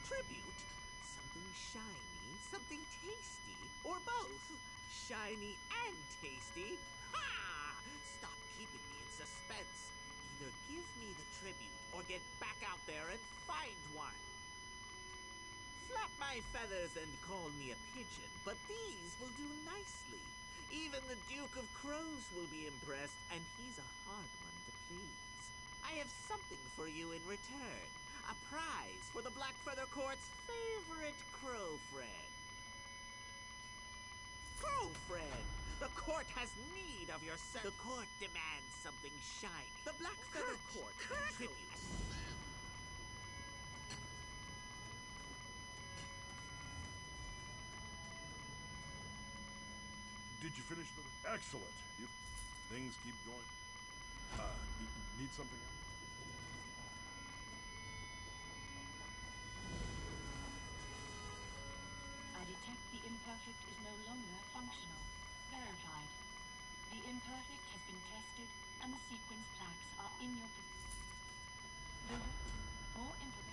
Tribute? Something shiny, something tasty, or both? Shiny and tasty? Ha! Stop keeping me in suspense. Either give me the tribute or get back out there and find one. Flap my feathers and call me a pigeon, but these will do nicely. Even the Duke of Crows will be impressed, and he's a hard one to please. I have something for you in return. A prize for the Black Feather Court's favorite crow friend. Crow friend! The court has need of your service. The court demands something shiny. The Black Feather Court contributes. Did you finish the... Excellent. Things keep going. Need something else? I detect the imperfect is no longer functional. Verified. The imperfect has been tested, and the sequence plaques are in your... More information.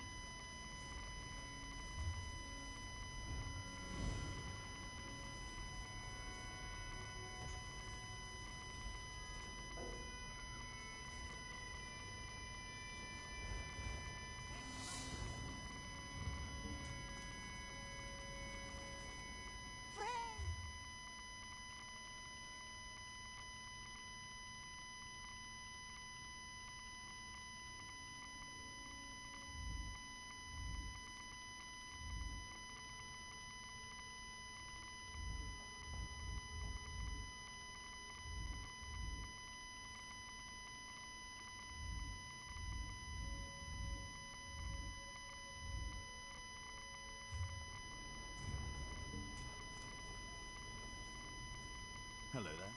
Hello there.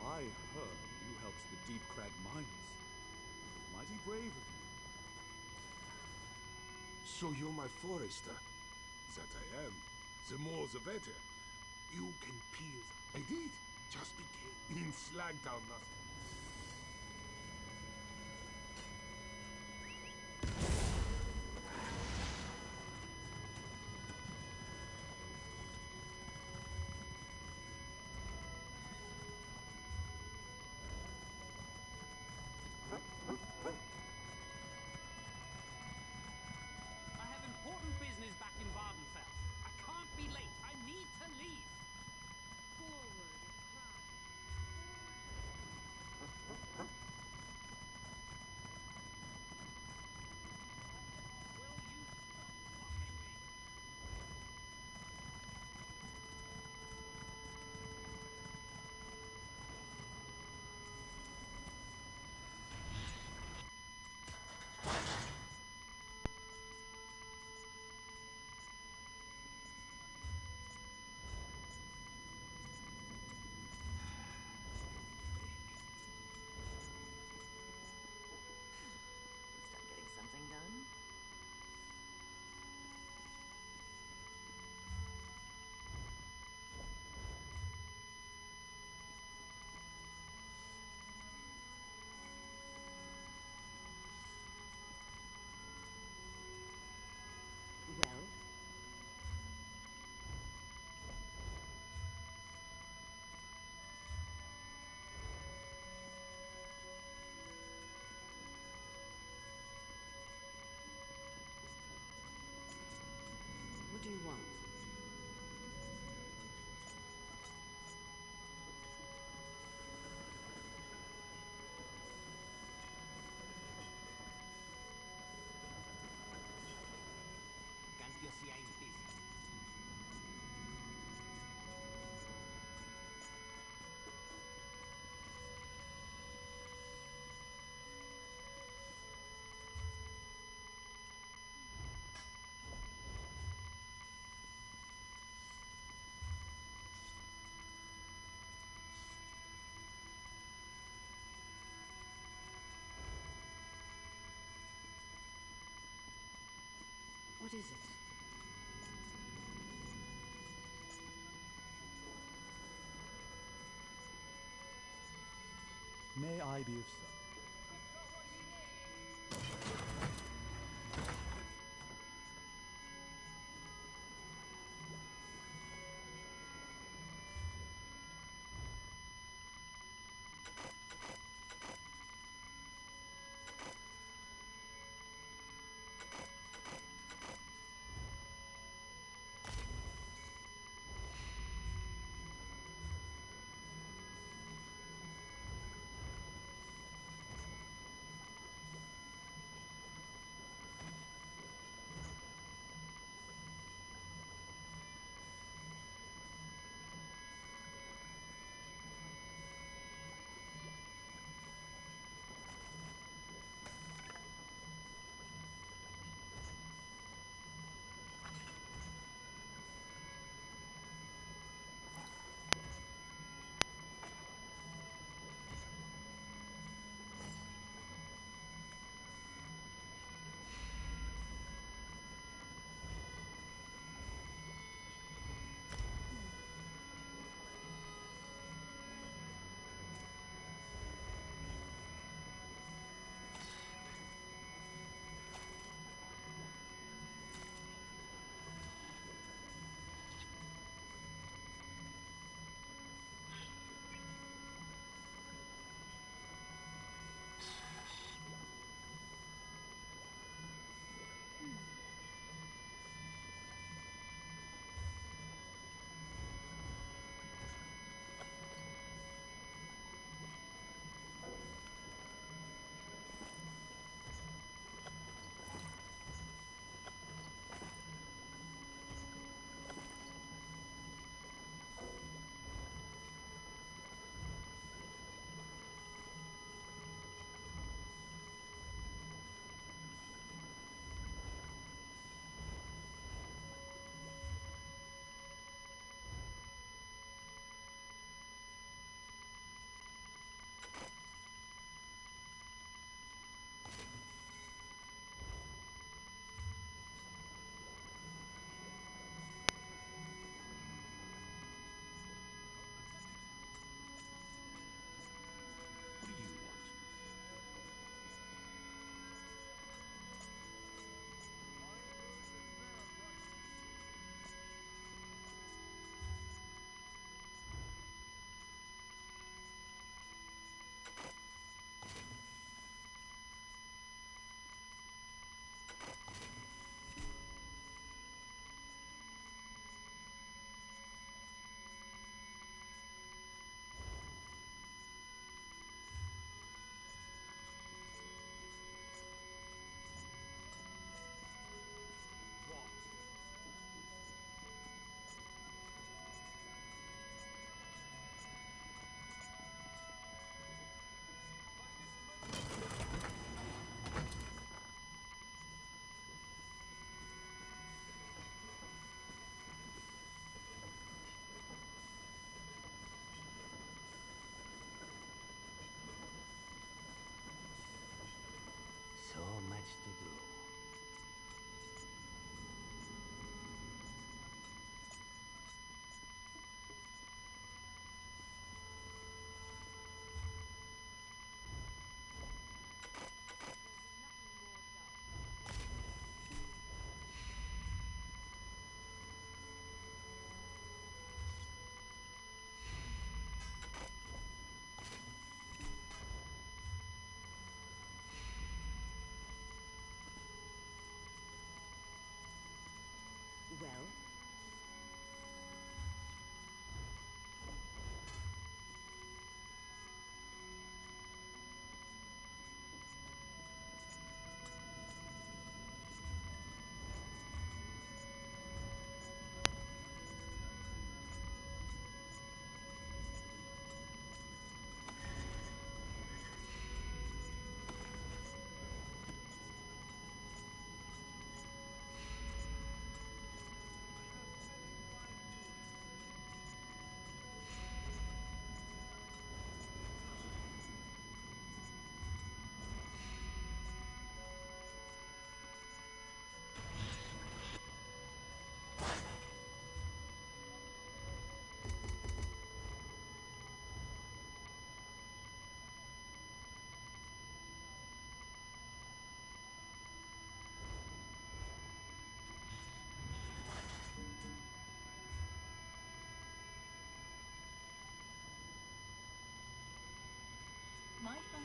I heard you helped the Deep Crag mines. Mighty brave of you. So you're my forester? That I am. The more the better. You can pierce. I did. Just became in Slagtown nothing. I have important business back in Vardenfell. I can't be late. I need to leave. Forward, Will you stop mocking me? Start getting something done. Well, what do you want? Cambio si hay busy. What is it? May I be of service?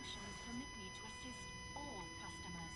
functions permit me to assist all customers.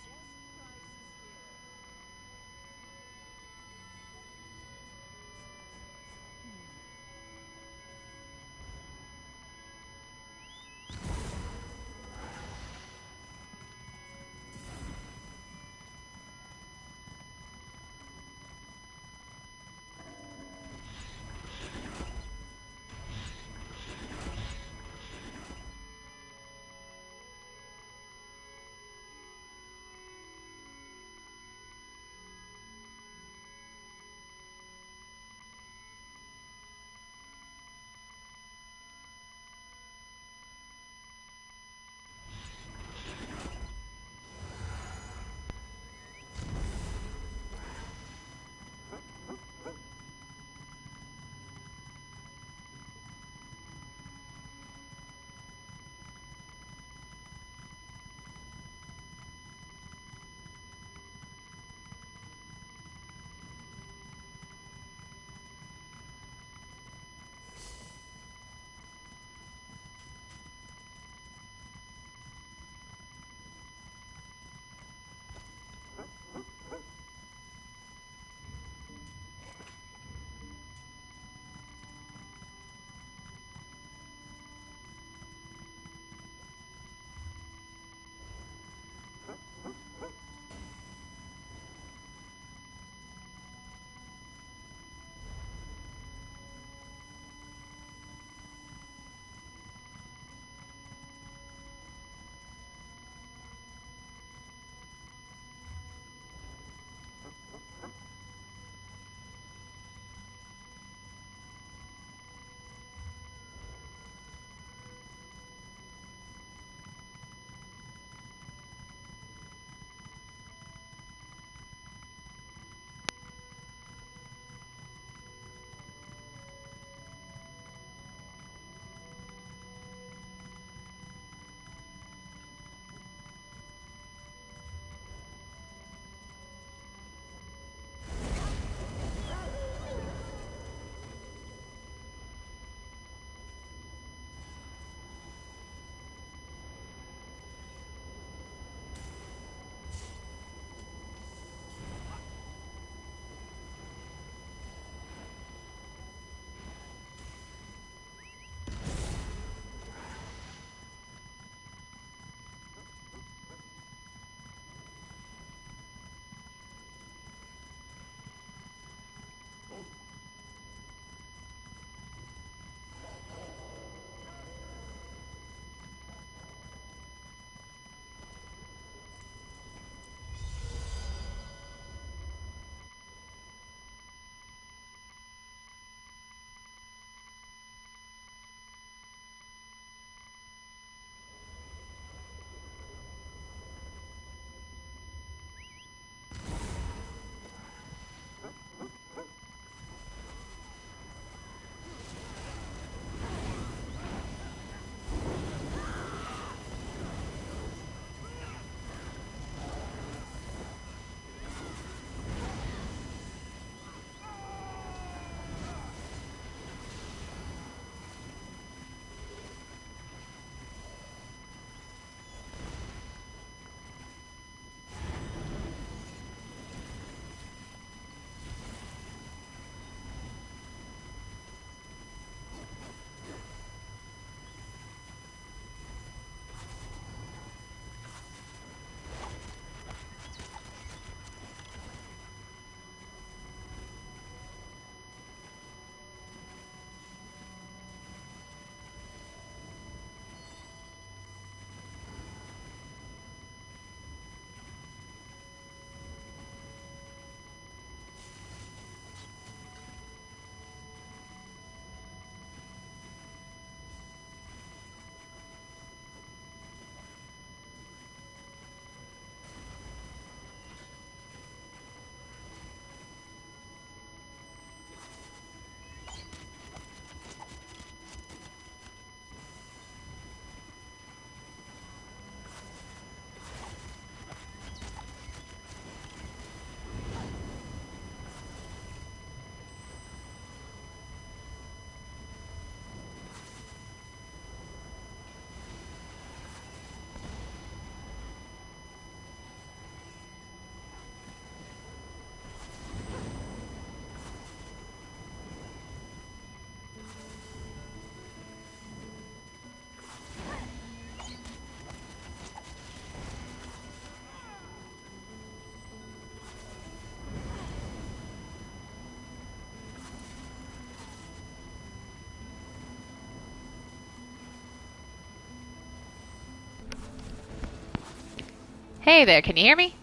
Hey there, can you hear me?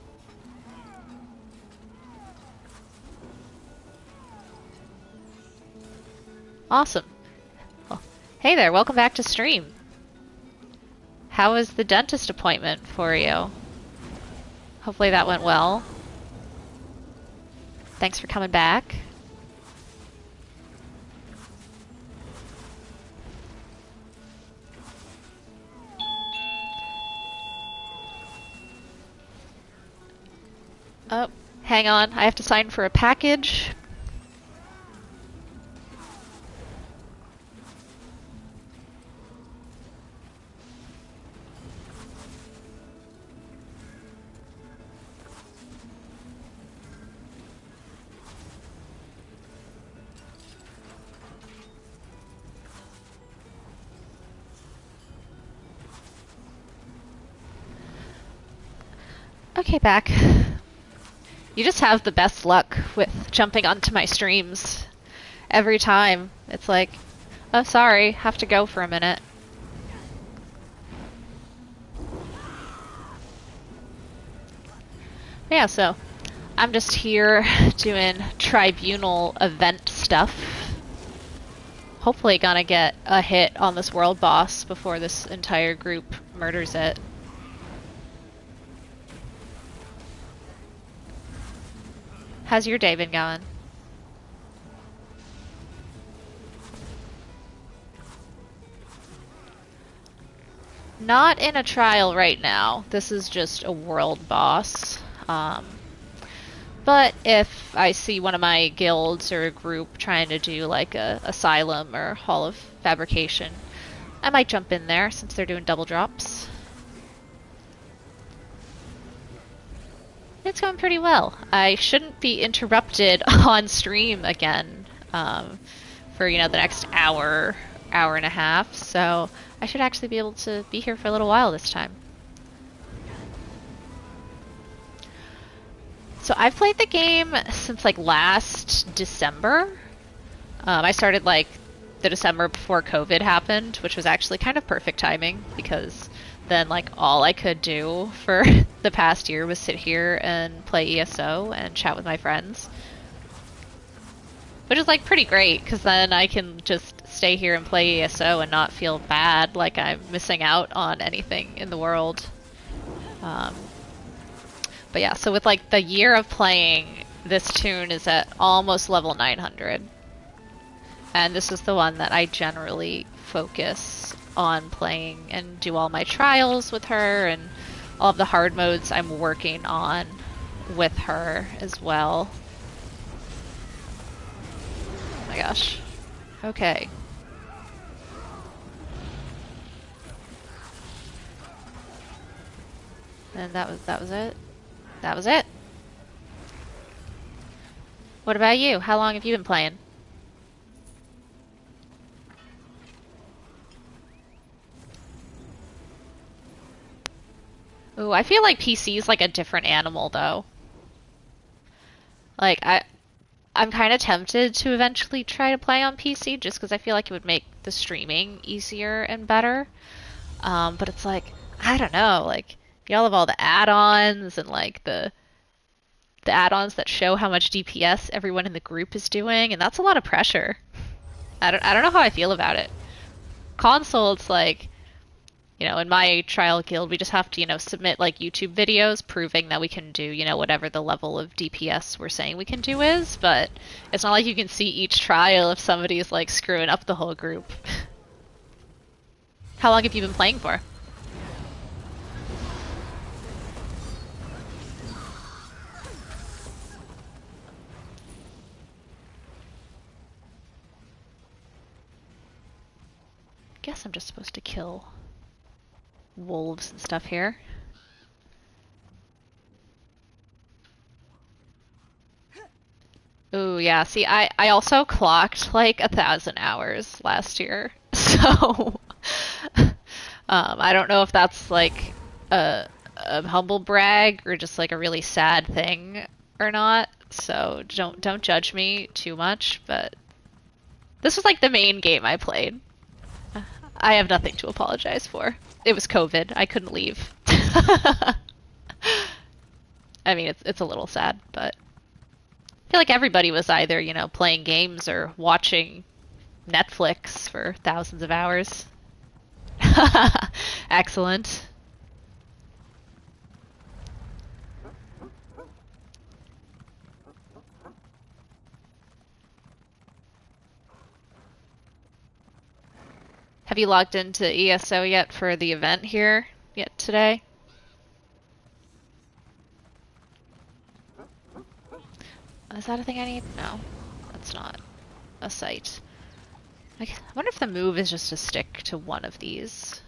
Awesome. Well, hey there, welcome back to stream. How was the dentist appointment for you? Hopefully that went well. Thanks for coming back. Oh, hang on. I have to sign for a package. Okay, back. You just have the best luck with jumping onto my streams. Every time. It's like, oh, sorry, have to go for a minute. Yeah, so I'm just here doing Tribunal event stuff. Hopefully gonna get a hit on this world boss before this entire group murders it. How's your day been going? Not in a trial right now. This is just a world boss. But if I see one of my guilds or a group trying to do like a Asylum or Hall of Fabrication, I might jump in there since they're doing double drops. It's going pretty well. I shouldn't be interrupted on stream again for, the next hour and a half, so I should actually be able to be here for a little while this time. So I've played the game since like last December. I started like the December before COVID happened, which was actually kind of perfect timing because then like all I could do for the past year was sit here and play ESO and chat with my friends. Which is like pretty great because then I can just stay here and play ESO and not feel bad like I'm missing out on anything in the world. But yeah, so with like the year of playing, this tune is at almost level 900. And this is the one that I generally focus on playing and do all my trials with her and all of the hard modes I'm working on with her as well. Oh my gosh. Okay. And that was it. That was it. What about you? How long have you been playing? Ooh, I feel like PC is like a different animal though. Like I'm kind of tempted to eventually try to play on PC just because I feel like it would make the streaming easier and better. But it's like, I don't know, like y'all have all the add-ons and like the add-ons that show how much DPS everyone in the group is doing, and that's a lot of pressure. I don't know how I feel about it. Console, it's like, in my trial guild, we just have to, submit like YouTube videos proving that we can do, whatever the level of DPS we're saying we can do is, but it's not like you can see each trial if somebody's like screwing up the whole group. How long have you been playing for? Guess I'm just supposed to kill wolves and stuff here. Ooh, yeah, see, I also clocked like 1,000 hours last year, so I don't know if that's like a humble brag or just like a really sad thing or not, so don't judge me too much, but this was like the main game I played. I have nothing to apologize for. It was COVID. I couldn't leave. I mean, it's a little sad, but I feel like everybody was either, you know, playing games or watching Netflix for thousands of hours. Excellent. Have you logged into ESO yet for the event here yet today? Is that a thing I need? No, that's not a site. I wonder if the move is just to stick to one of these.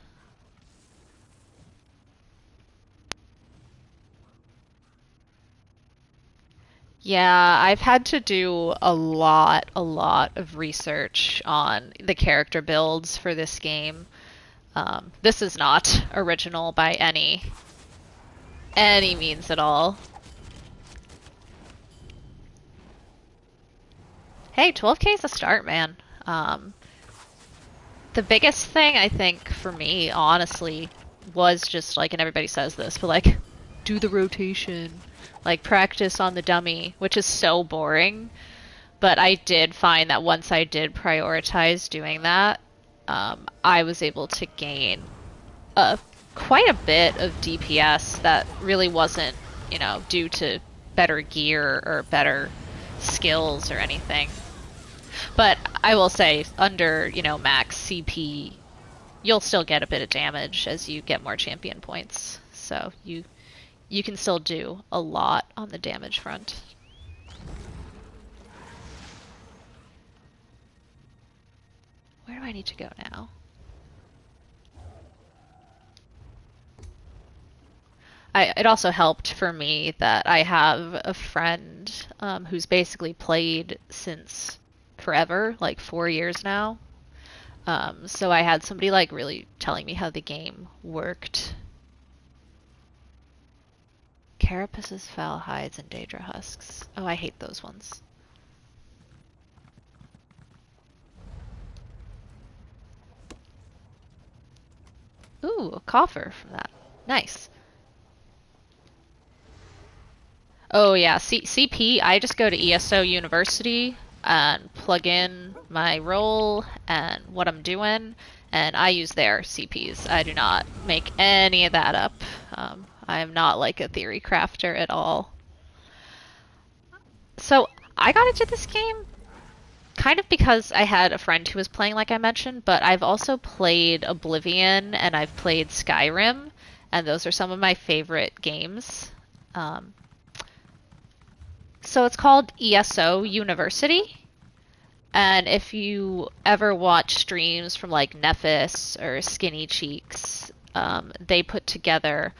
Yeah, I've had to do a lot of research on the character builds for this game. This is not original by any means at all. Hey, 12K is a start, man. The biggest thing I think for me, honestly, was just like, and everybody says this, but like, do the rotation, like practice on the dummy, which is so boring. But I did find that once I did prioritize doing that, I was able to gain quite a bit of DPS that really wasn't, you know, due to better gear or better skills or anything. But I will say, under, you know, max CP, you'll still get a bit of damage as you get more champion points. So you can still do a lot on the damage front. Where do I need to go now? It also helped for me that I have a friend who's basically played since forever, like 4 years now. So I had somebody like really telling me how the game worked. Carapaces, foul hides, and Daedra husks. Oh, I hate those ones. Ooh, a coffer from that. Nice. Oh yeah, CP, I just go to ESO University and plug in my role and what I'm doing, and I use their CPs. I do not make any of that up. I am not like a theory crafter at all. So I got into this game kind of because I had a friend who was playing, like I mentioned, but I've also played Oblivion and I've played Skyrim, and those are some of my favorite games. So it's called ESO University. And if you ever watch streams from like Nephis or Skinny Cheeks, they put together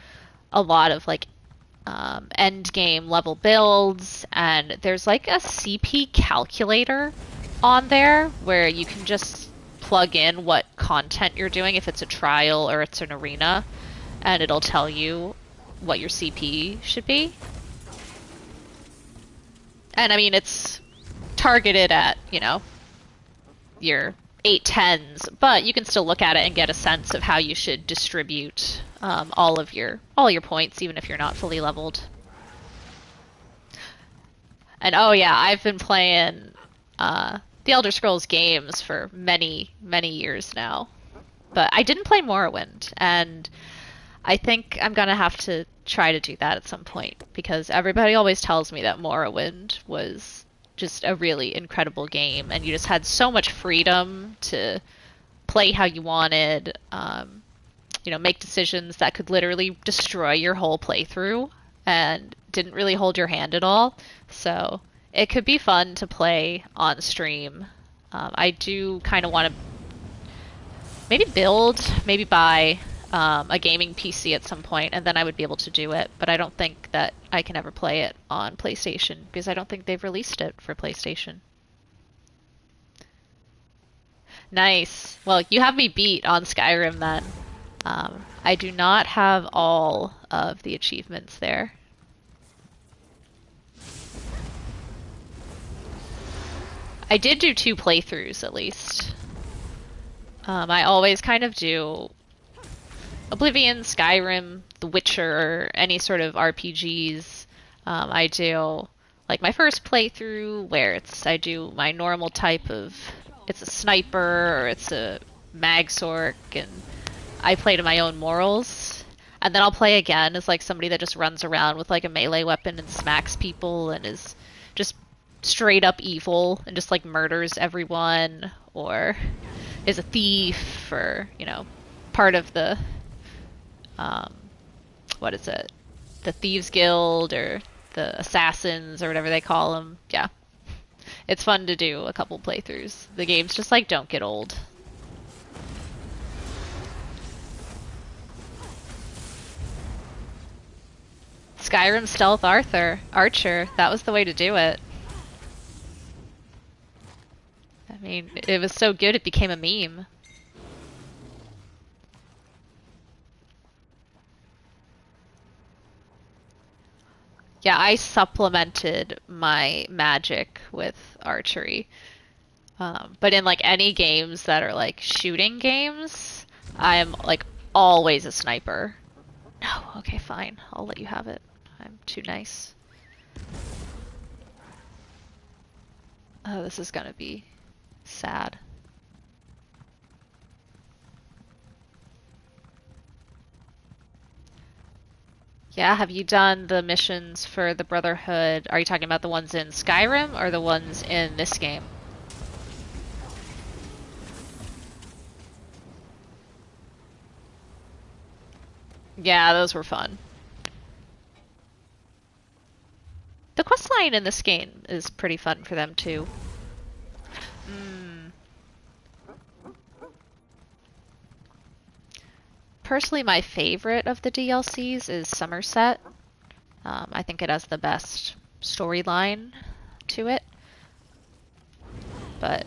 a lot of like end game level builds, and there's like a CP calculator on there where you can just plug in what content you're doing, if it's a trial or it's an arena, and it'll tell you what your CP should be. And I mean, it's targeted at, you know, your 8-10s, but you can still look at it and get a sense of how you should distribute all your points, even if you're not fully leveled. And oh yeah, I've been playing the Elder Scrolls games for many years now, but I didn't play Morrowind, and I think I'm gonna have to try to do that at some point, because everybody always tells me that Morrowind was just a really incredible game, and you just had so much freedom to play how you wanted, you know, make decisions that could literally destroy your whole playthrough, and didn't really hold your hand at all. So it could be fun to play on stream. I do kind of want to maybe buy a gaming PC at some point, and then I would be able to do it. But I don't think that I can ever play it on PlayStation, because I don't think they've released it for PlayStation. Nice. Well, you have me beat on Skyrim then. I do not have all of the achievements there. I did do 2 playthroughs at least. I always kind of do Oblivion, Skyrim, The Witcher, any sort of RPGs. I do like my first playthrough where I do my normal type of, it's a sniper or it's a mag sorc, and I play to my own morals. And then I'll play again as like somebody that just runs around with like a melee weapon and smacks people and is just straight up evil and just like murders everyone, or is a thief, or part of the what is it, the thieves guild or the assassins or whatever they call them. Yeah, it's fun to do a couple playthroughs. The games just like don't get old. Skyrim Stealth Archer, that was the way to do it. I mean, it was so good it became a meme. Yeah, I supplemented my magic with archery. But in like any games that are like shooting games, I'm like always a sniper. No, okay, fine. I'll let you have it. I'm too nice. Oh, this is gonna be sad. Yeah, have you done the missions for the Brotherhood? Are you talking about the ones in Skyrim or the ones in this game? Yeah, those were fun. The questline in this game is pretty fun for them too. Personally, my favorite of the DLCs is Somerset. I think it has the best storyline to it. But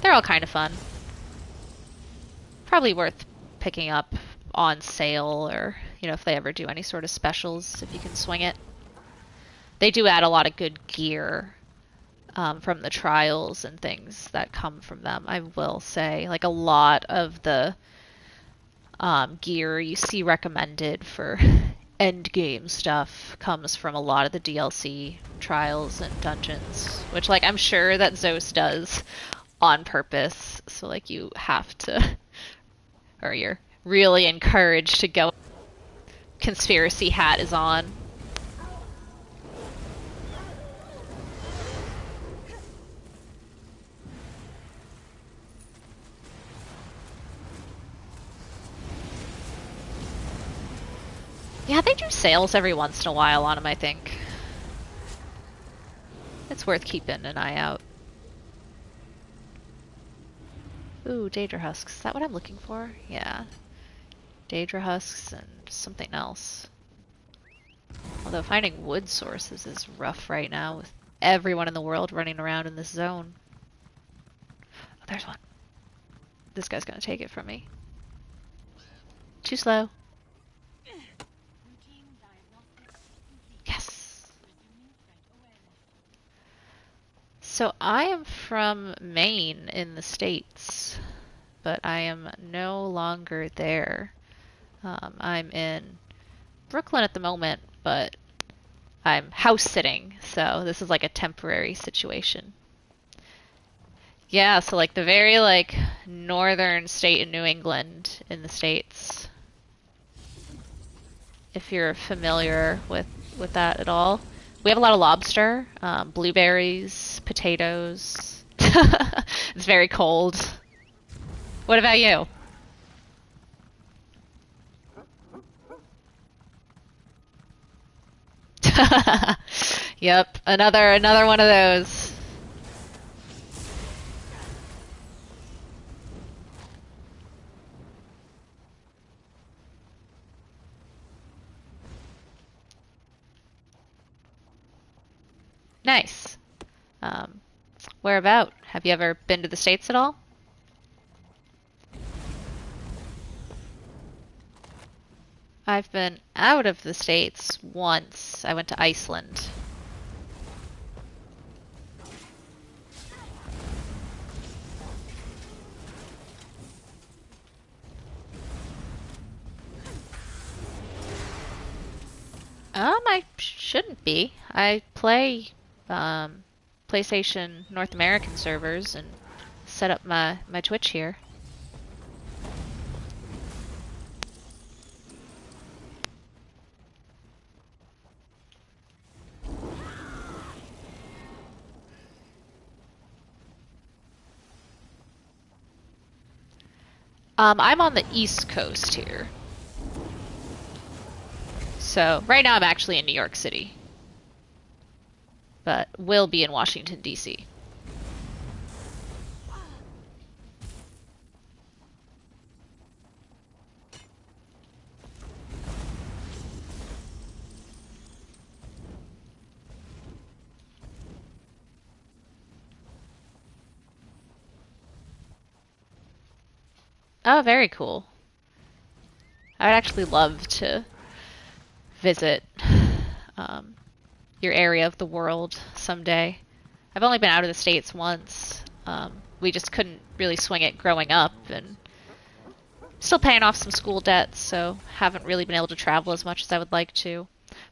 they're all kind of fun. Probably worth picking up on sale, or if they ever do any sort of specials, if you can swing it. They do add a lot of good gear from the trials and things that come from them, I will say. Like a lot of the gear you see recommended for end game stuff comes from a lot of the DLC trials and dungeons, which like I'm sure that Zeus does on purpose. So like you have to, or you're really encouraged to go. Conspiracy hat is on. Yeah, they do sales every once in a while on them, I think. It's worth keeping an eye out. Ooh, Daedra husks. Is that what I'm looking for? Yeah. Daedra husks and something else. Although finding wood sources is rough right now with everyone in the world running around in this zone. Oh, there's one. This guy's gonna take it from me. Too slow. Yes! So I am from Maine in the States, but I am no longer there. I'm in Brooklyn at the moment, but I'm house sitting, so this is like a temporary situation. Yeah, so like the very like northern state in New England in the States. If you're familiar with that at all. We have a lot of lobster, blueberries, potatoes. It's very cold. What about you? Yep, another one of those. Nice. Where about? Have you ever been to the States at all? I've been out of the States once. I went to Iceland. I shouldn't be. I play PlayStation North American servers and set up my Twitch here. I'm on the East Coast here. So, right now I'm actually in New York City. But will be in Washington, D.C. Oh, very cool. I would actually love to visit your area of the world someday. I've only been out of the States once. We just couldn't really swing it growing up, and still paying off some school debts, so haven't really been able to travel as much as I would like to.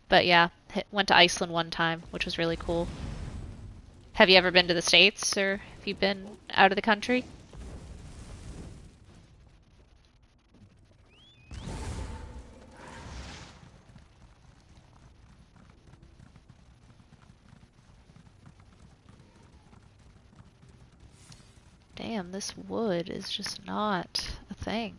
But yeah, went to Iceland one time, which was really cool. Have you ever been to the States, or have you been out of the country? Damn, this wood is just not a thing.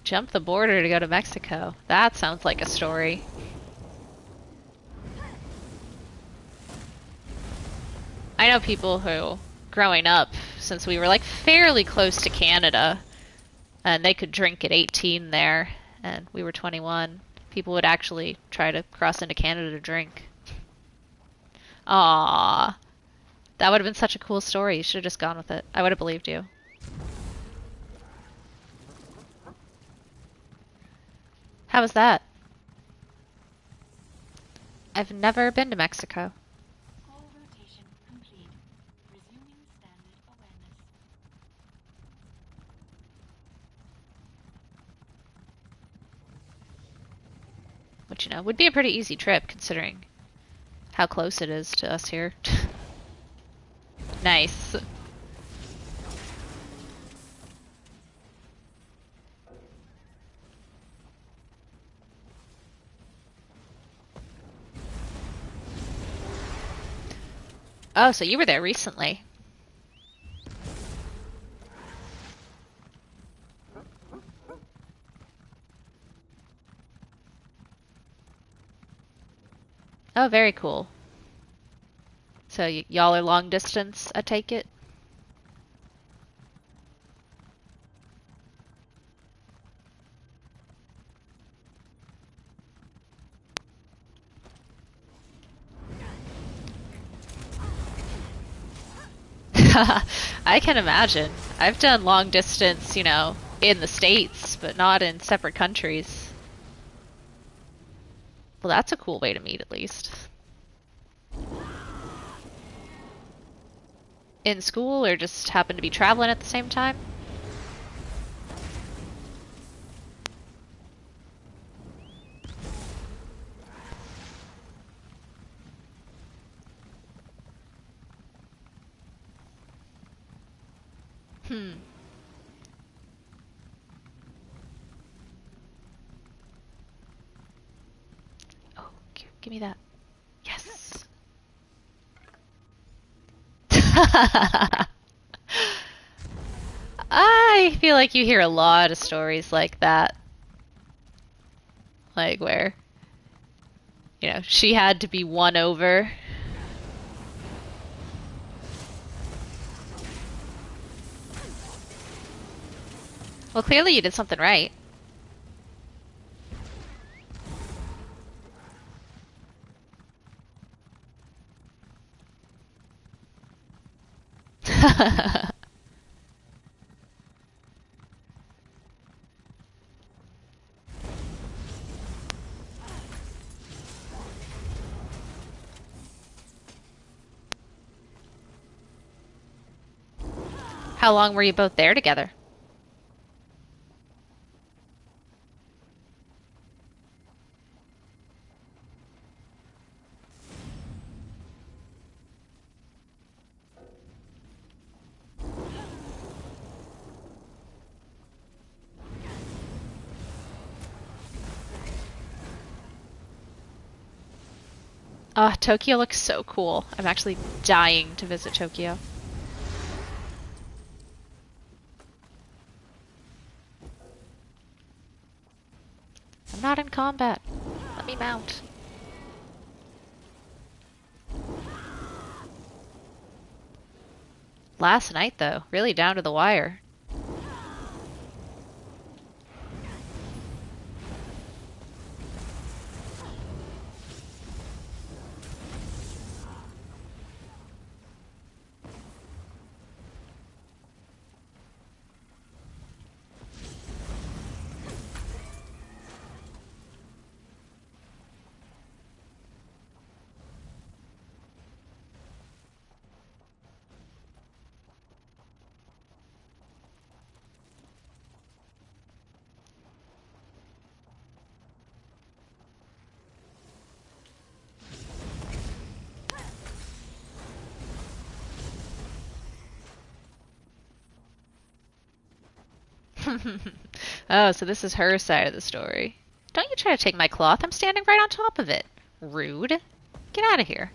Jump the border to go to Mexico. That sounds like a story. I know people who, growing up, since we were like fairly close to Canada, and they could drink at 18 there, and we were 21, people would actually try to cross into Canada to drink. Aww. That would have been such a cool story. You should have just gone with it. I would have believed you. How was that? I've never been to Mexico. All rotation complete. Resuming standard awareness. Which, you know, would be a pretty easy trip considering how close it is to us here. Nice. Oh, so you were there recently. Oh, very cool. So y'all are long distance, I take it? I can imagine. I've done long distance, you know, in the States, but not in separate countries. Well, that's a cool way to meet, at least. In school, or just happen to be traveling at the same time? Hmm. Oh, give me that. Yes. I feel like you hear a lot of stories like that. Like where, you know, she had to be won over. Well, clearly you did something right. How long were you both there together? Tokyo looks so cool. I'm actually dying to visit Tokyo. I'm not in combat. Let me mount. Last night, though, really down to the wire. Oh, so this is her side of the story. Don't you try to take my cloth. I'm standing right on top of it. Rude. Get out of here.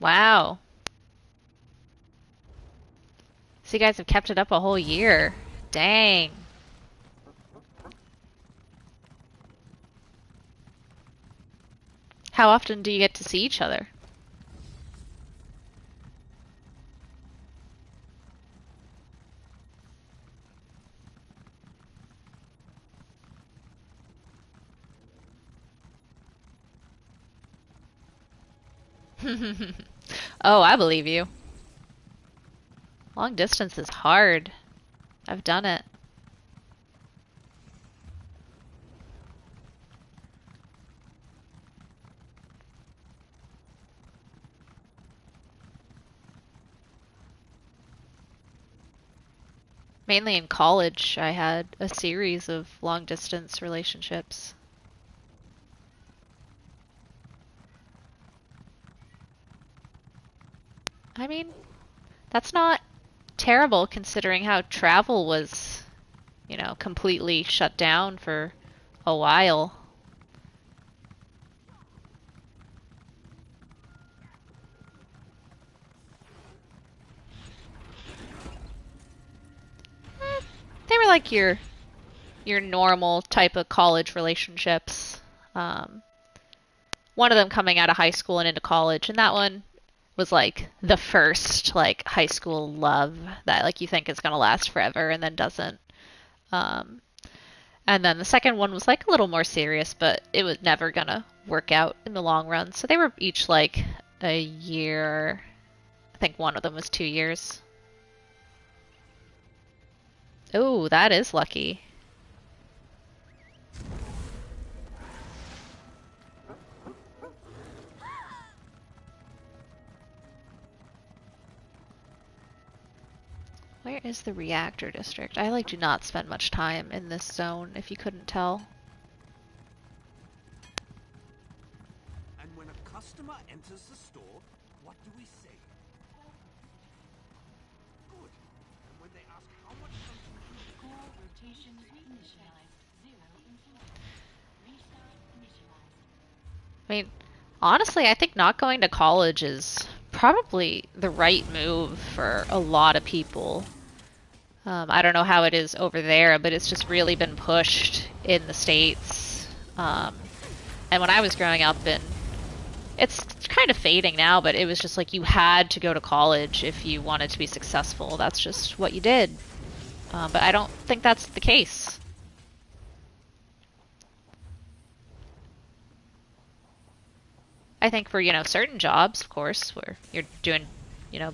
Wow. So you guys have kept it up a whole year. Dang. How often do you get to see each other? Oh, I believe you. Long distance is hard. I've done it. Mainly in college, I had a series of long distance relationships. I mean, that's not terrible considering how travel was, completely shut down for a while. They were like your normal type of college relationships. One of them coming out of high school and into college, and that one was like the first like high school love that like you think is gonna last forever and then doesn't. Um, and then the second one was like a little more serious, but it was never gonna work out in the long run. So they were each like a year. I think one of them was 2 years. Oh, that is lucky. Where is the reactor district? I like do not spend much time in this zone, if you couldn't tell. And when a customer enters the store, what do we say? Good. And when they ask how much something Core rotation initialized. 0 insulation. Restart initialized. I mean, honestly, I think not going to college is probably the right move for a lot of people. I don't know how it is over there, but it's just really been pushed in the States. And when I was growing up, it's kind of fading now, but it was just like you had to go to college if you wanted to be successful. That's just what you did. But I don't think that's the case. I think for, certain jobs, of course, where you're doing,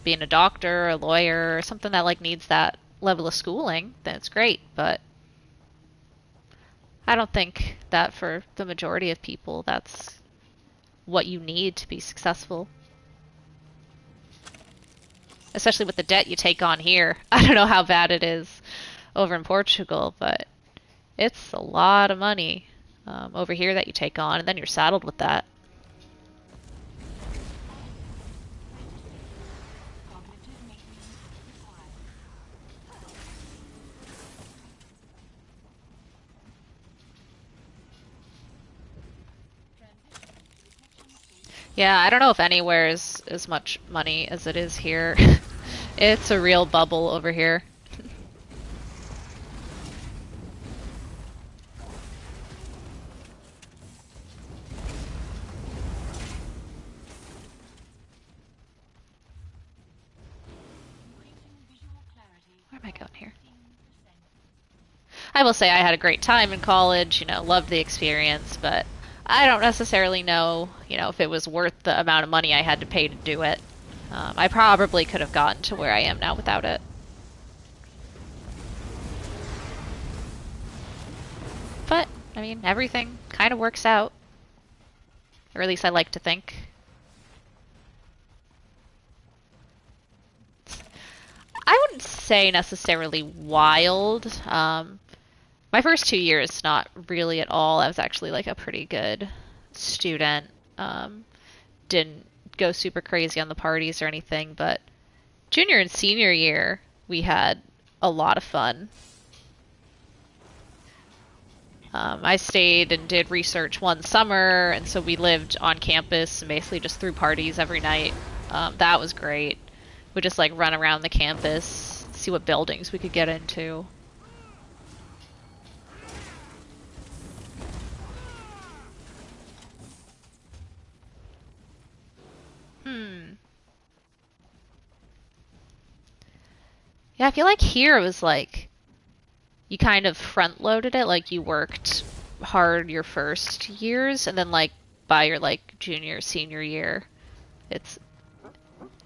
being a doctor, a lawyer, or something that like needs that level of schooling, then it's great. But I don't think that for the majority of people, that's what you need to be successful. Especially with the debt you take on here. I don't know how bad it is over in Portugal, but it's a lot of money over here that you take on, and then you're saddled with that. Yeah, I don't know if anywhere is as much money as it is here. It's a real bubble over here. Where am I going here? I will say I had a great time in college, loved the experience, but I don't necessarily know, if it was worth the amount of money I had to pay to do it. I probably could have gotten to where I am now without it. But, I mean, everything kind of works out. Or at least I like to think. I wouldn't say necessarily wild. My first 2 years, not really at all. I was actually like a pretty good student. Didn't go super crazy on the parties or anything, but junior and senior year, we had a lot of fun. I stayed and did research one summer, and so we lived on campus and basically just threw parties every night. That was great. We'd just like run around the campus, see what buildings we could get into. Yeah, I feel like here it was like you kind of front loaded it, like you worked hard your first years, and then like by your like junior, senior year, it's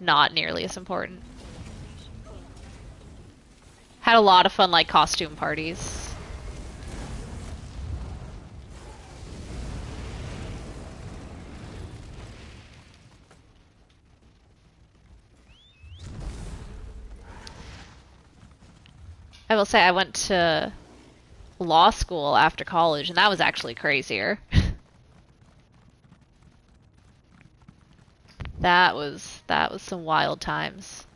not nearly as important. Had a lot of fun like costume parties. I will say I went to law school after college, and that was actually crazier. That was some wild times.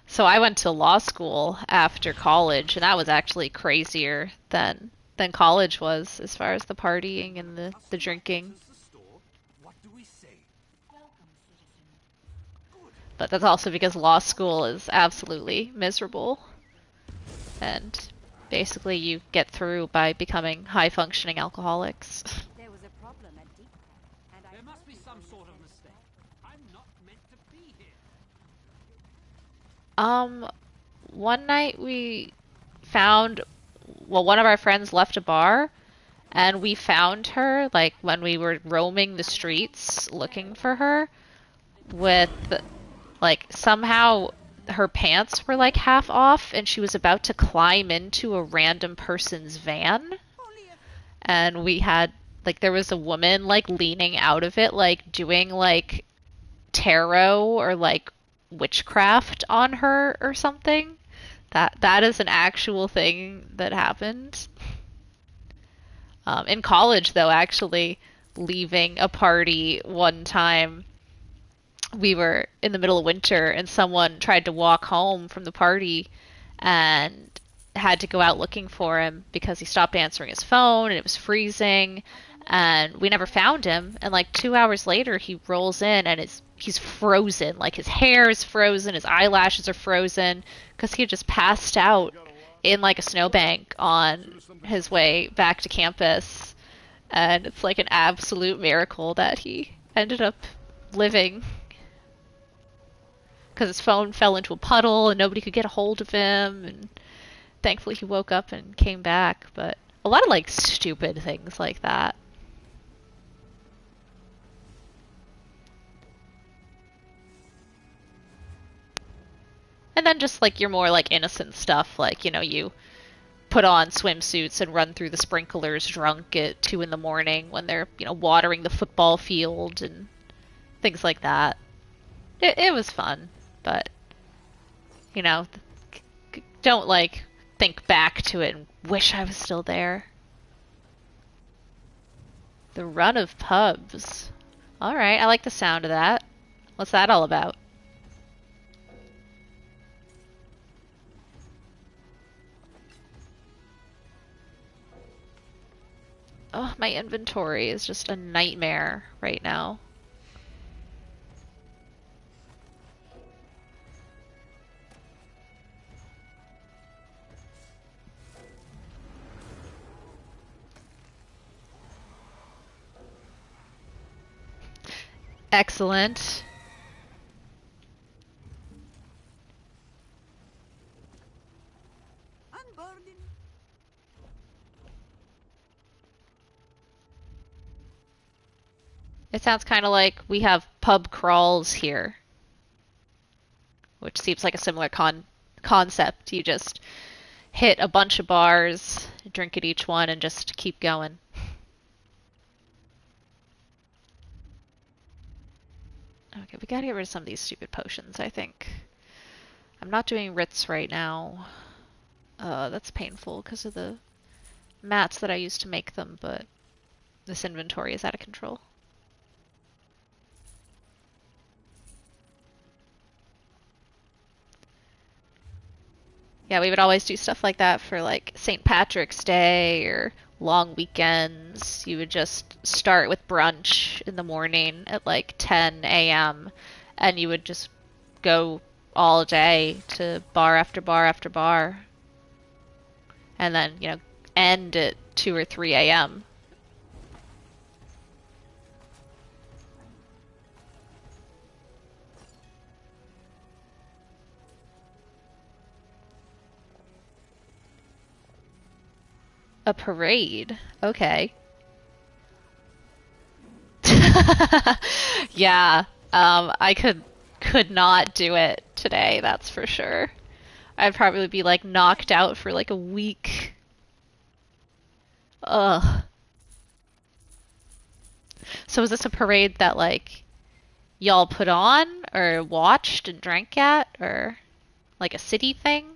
So I went to law school after college, and that was actually crazier than college was as far as the partying and the drinking. But that's also because law school is absolutely miserable. And basically you get through by becoming high-functioning alcoholics. There was a problem at Deep Crag, and There must be some sort of mistake. I'm not meant to be here. One night we found, well, one of our friends left a bar, and we found her, like, when we were roaming the streets looking for her, with, like, somehow her pants were, like, half off, and she was about to climb into a random person's van, and we had, like, there was a woman, like, leaning out of it, like, doing, like, tarot or, like, witchcraft on her or something. That is an actual thing that happened. In college, though, actually, leaving a party one time, we were in the middle of winter, and someone tried to walk home from the party and had to go out looking for him because he stopped answering his phone and it was freezing, and we never found him. And like 2 hours later, he rolls in and he's frozen. Like his hair is frozen, his eyelashes are frozen because he had just passed out in like a snowbank on his way back to campus. And it's like an absolute miracle that he ended up living. because his phone fell into a puddle and nobody could get a hold of him, and thankfully he woke up and came back. But a lot of like stupid things like that. And then just like your more like innocent stuff, like, you know, you put on swimsuits and run through the sprinklers drunk at 2 in the morning when they're, you know, watering the football field and things like that. It was fun, but, you know, don't like think back to it and wish I was still there. The run of pubs. Alright, I like the sound of that. What's that all about? Oh, my inventory is just a nightmare right now. Excellent. Unburden. It sounds kind of like we have pub crawls here, which seems like a similar concept. You just hit a bunch of bars, drink at each one, and just keep going. Okay, we gotta get rid of some of these stupid potions, I think. I'm not doing writs right now. That's painful because of the mats that I used to make them, but this inventory is out of control. Yeah, we would always do stuff like that for like St. Patrick's Day or long weekends. You would just start with brunch in the morning at like 10 a.m. and you would just go all day to bar after bar after bar. And then, you know, end at 2 or 3 a.m. A parade? Okay. Yeah, I could not do it today, that's for sure. I'd probably be like knocked out for like a week. Ugh. So is this a parade that like y'all put on or watched and drank at, or like a city thing?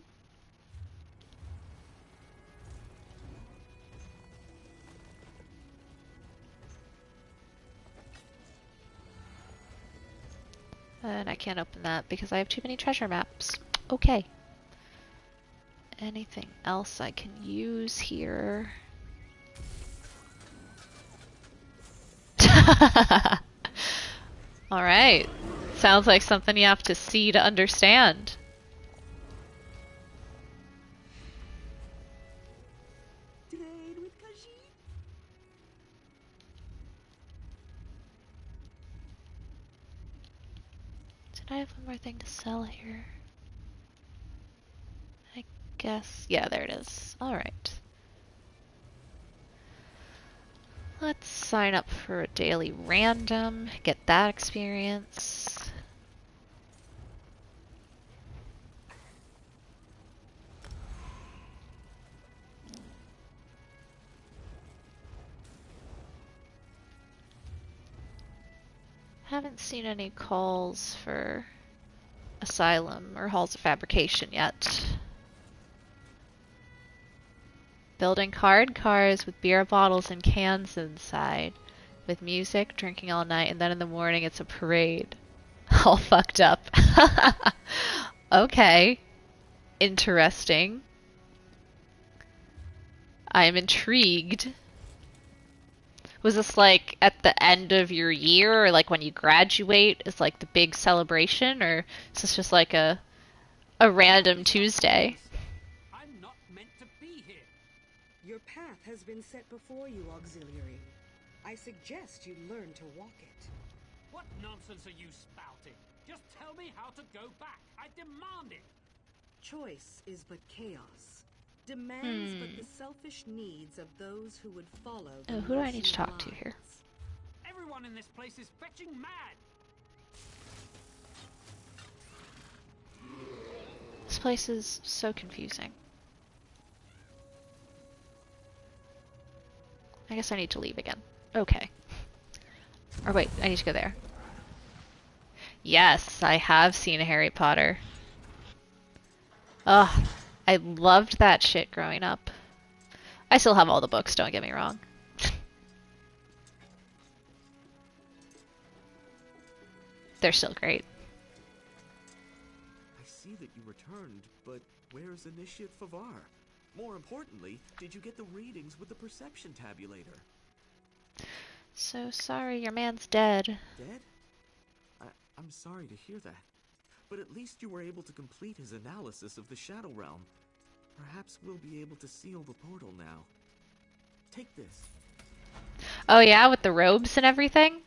And I can't open that because I have too many treasure maps. Okay. Anything else I can use here? Alright. Sounds like something you have to see to understand. Trade with Khajiit. Did I have one more thing to sell here? I guess. Yeah, there it is. Alright. Let's sign up for a daily random, get that experience. Haven't seen any calls for Asylum or Halls of Fabrication yet. Building card cars with beer bottles and cans inside. With music, drinking all night, and then in the morning it's a parade. All fucked up. Okay. Interesting. I am intrigued. Was this like at the end of your year, or like when you graduate is like the big celebration, or is this just like a random Tuesday? I'm not meant to be here. Your path has been set before you, Auxiliary. I suggest you learn to walk it. What nonsense are you spouting? Just tell me how to go back. I demand it. Choice is but chaos. Demands but the selfish needs of those who would follow the Oh, who do I need to motion of talk to here? lines. Everyone in this place is fetching mad. This place is so confusing. I guess I need to leave again. Okay. Or wait, I need to go there. Yes, I have seen Harry Potter. Ugh, I loved that shit growing up. I still have all the books, don't get me wrong. They're still great. I see that you returned, but where's Initiate Favar? More importantly, did you get the readings with the perception tabulator? So sorry, your man's dead. Dead? I'm sorry to hear that. But at least you were able to complete his analysis of the Shadow Realm. Perhaps we'll be able to seal the portal now. Take this. Oh yeah, with the robes and everything?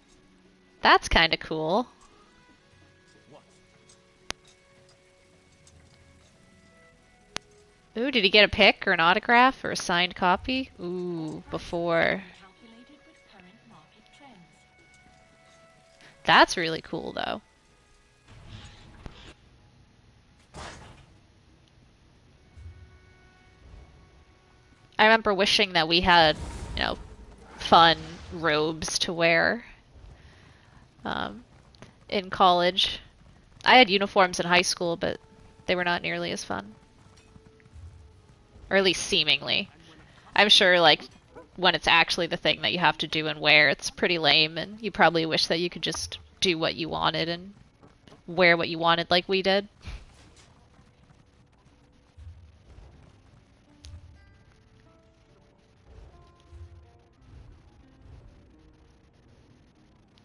That's kinda cool. What? Ooh, did he get a pic or an autograph or a signed copy? Ooh, before. Calculated with current market trends. That's really cool though. I remember wishing that we had, you know, fun robes to wear in college. I had uniforms in high school, but they were not nearly as fun. Or at least seemingly. I'm sure, like, when it's actually the thing that you have to do and wear, it's pretty lame, and you probably wish that you could just do what you wanted and wear what you wanted like we did.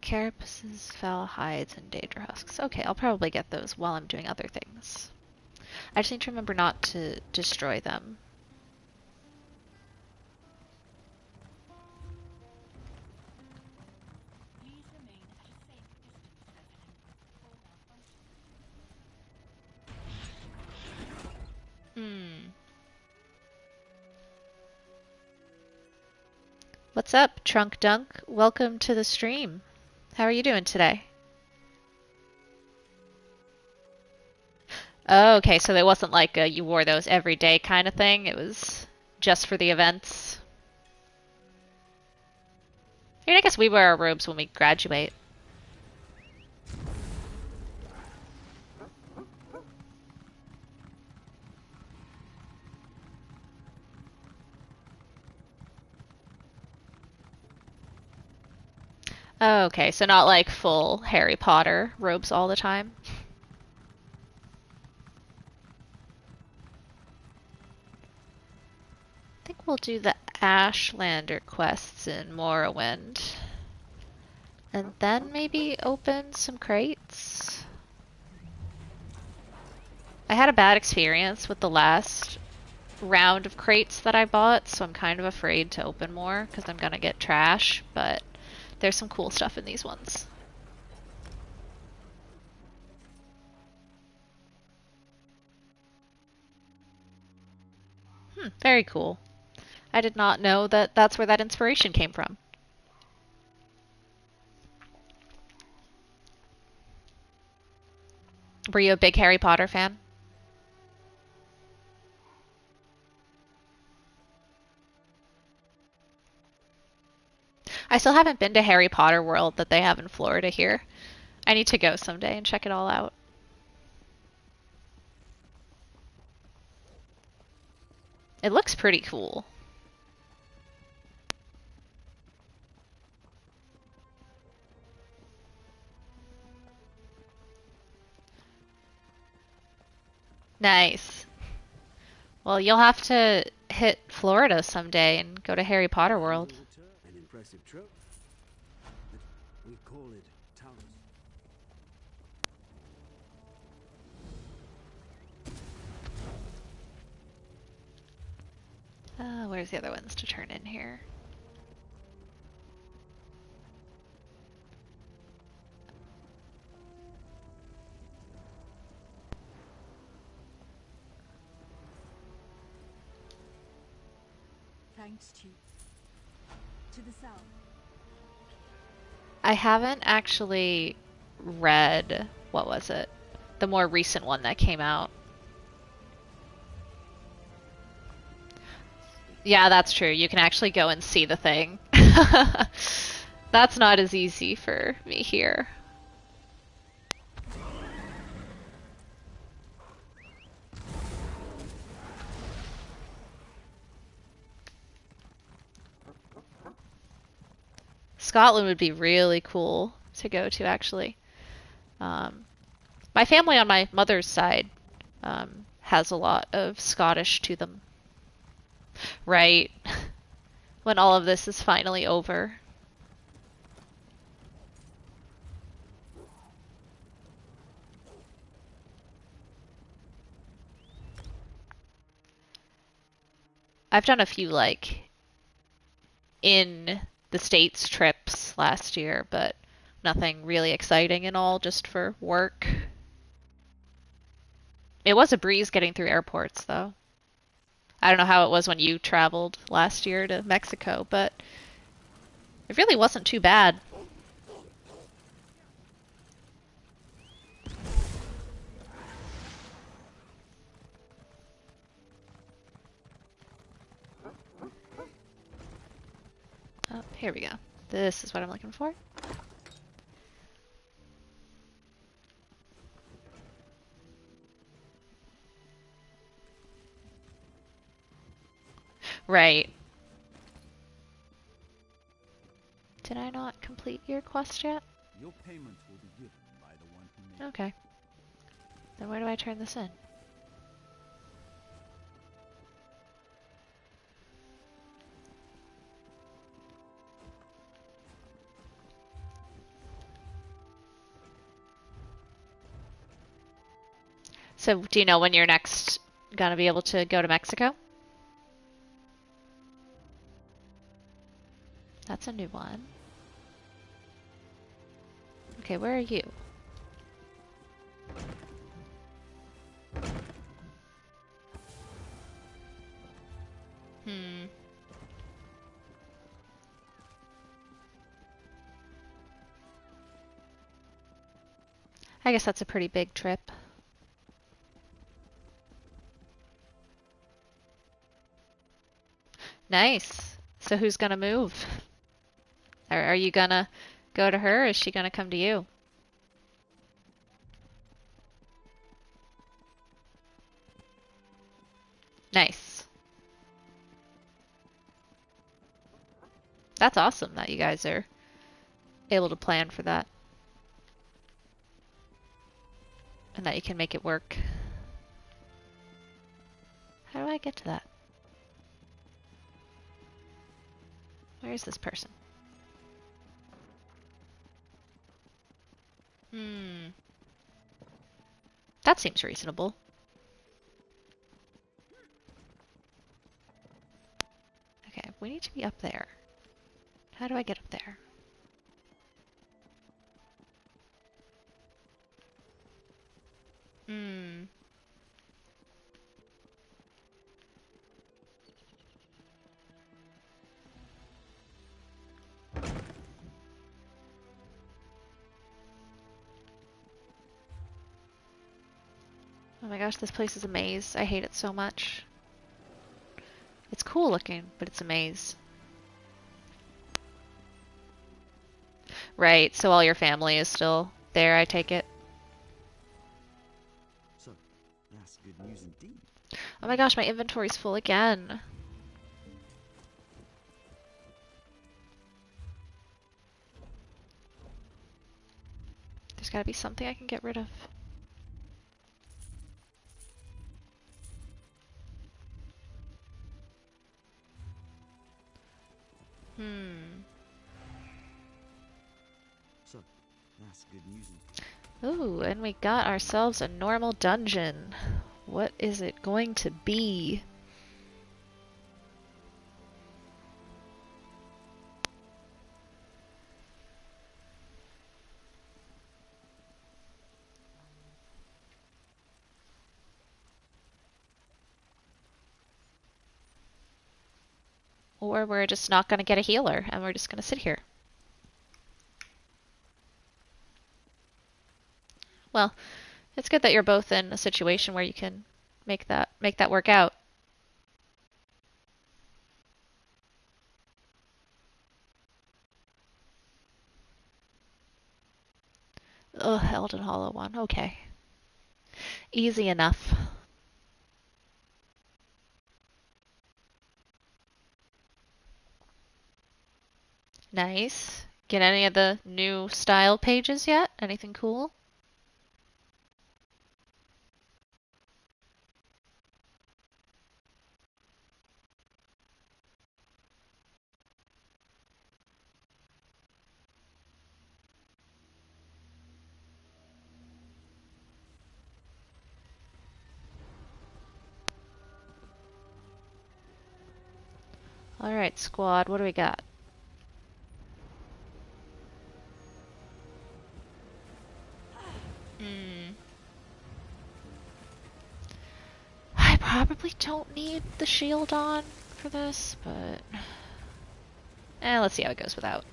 Carapaces, foul hides, and daedra husks. Okay, I'll probably get those while I'm doing other things. I just need to remember not to destroy them. Please remain at a safe distance, resident. Or malfunction. What's up, Trunk Dunk? Welcome to the stream. How are you doing today? Oh, okay, so it wasn't like you wore those every day kind of thing. It was just for the events. I mean, I guess we wear our robes when we graduate. Oh, okay, so not like full Harry Potter robes all the time. I think we'll do the Ashlander quests in Morrowind. And then maybe open some crates. I had a bad experience with the last round of crates that I bought, so I'm kind of afraid to open more because I'm gonna get trash, but there's some cool stuff in these ones. Very cool. I did not know that that's where that inspiration came from. Were you a big Harry Potter fan? I still haven't been to Harry Potter World that they have in Florida here. I need to go someday and check it all out. It looks pretty cool. Nice. Well, you'll have to hit Florida someday and go to Harry Potter World. An impressive trip. We call it Taurus. Where's the other ones to turn in here? Thanks to the south. I haven't actually read, what was it? The more recent one that came out. Yeah, that's true. You can actually go and see the thing. That's not as easy for me here. Scotland would be really cool to go to, actually. My family on my mother's side has a lot of Scottish to them. Right. When all of this is finally over. I've done a few, like, in the States trips last year, but nothing really exciting and all, just for work. It was a breeze getting through airports, though. I don't know how it was when you traveled last year to Mexico, but it really wasn't too bad. Oh, here we go. This is what I'm looking for. Right. Did I not complete your quest yet? Your payment will be given by the one who made Okay. Then where do I turn this in? So, do you know when you're next gonna be able to go to Mexico? That's a new one. Okay, where are you? Hmm. I guess that's a pretty big trip. Nice. So who's gonna move? Are you gonna go to her, or is she gonna come to you? Nice. That's awesome that you guys are able to plan for that. And that you can make it work. How do I get to that? Where's this person? Hmm. That seems reasonable. Okay, we need to be up there. How do I get up there? Hmm. Oh my gosh, this place is a maze. I hate it so much. It's cool looking, but it's a maze. Right, so all your family is still there, I take it. So, that's good news indeed. Oh my gosh, my inventory's full again. There's gotta be something I can get rid of. Hmm. So, that's good news indeed. Ooh, and we got ourselves a normal dungeon. What is it going to be? or we're just not going to get a healer and we're just going to sit here. Well, it's good that you're both in a situation where you can make that work out. Ugh, Elden Hollow 1. Okay. Easy enough. Nice. Get any of the new style pages yet? Anything cool? Alright, squad, what do we got? I probably don't need the shield on for this, but... let's see how it goes without.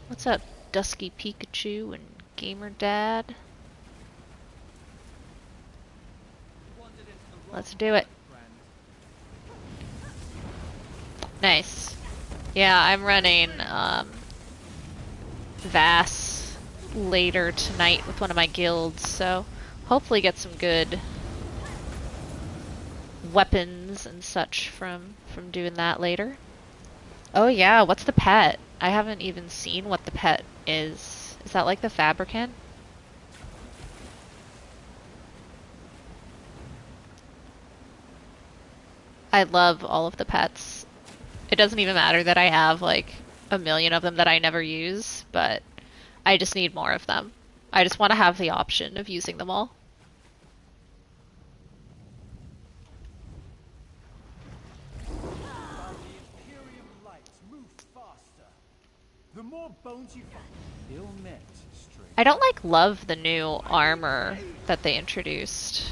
What's up, Dusky Pikachu and Gamer Dad? Let's do it. Nice. Yeah, I'm running Vass later tonight with one of my guilds, so hopefully get some good weapons and such from doing that later. Oh yeah, what's the pet? I haven't even seen what the pet is. Is that like the Fabricant? I love all of the pets. It doesn't even matter that I have like a million of them that I never use, but I just need more of them. I just want to have the option of using them all. The more bones you find, ill met, straight. I don't like love the new armor that they introduced.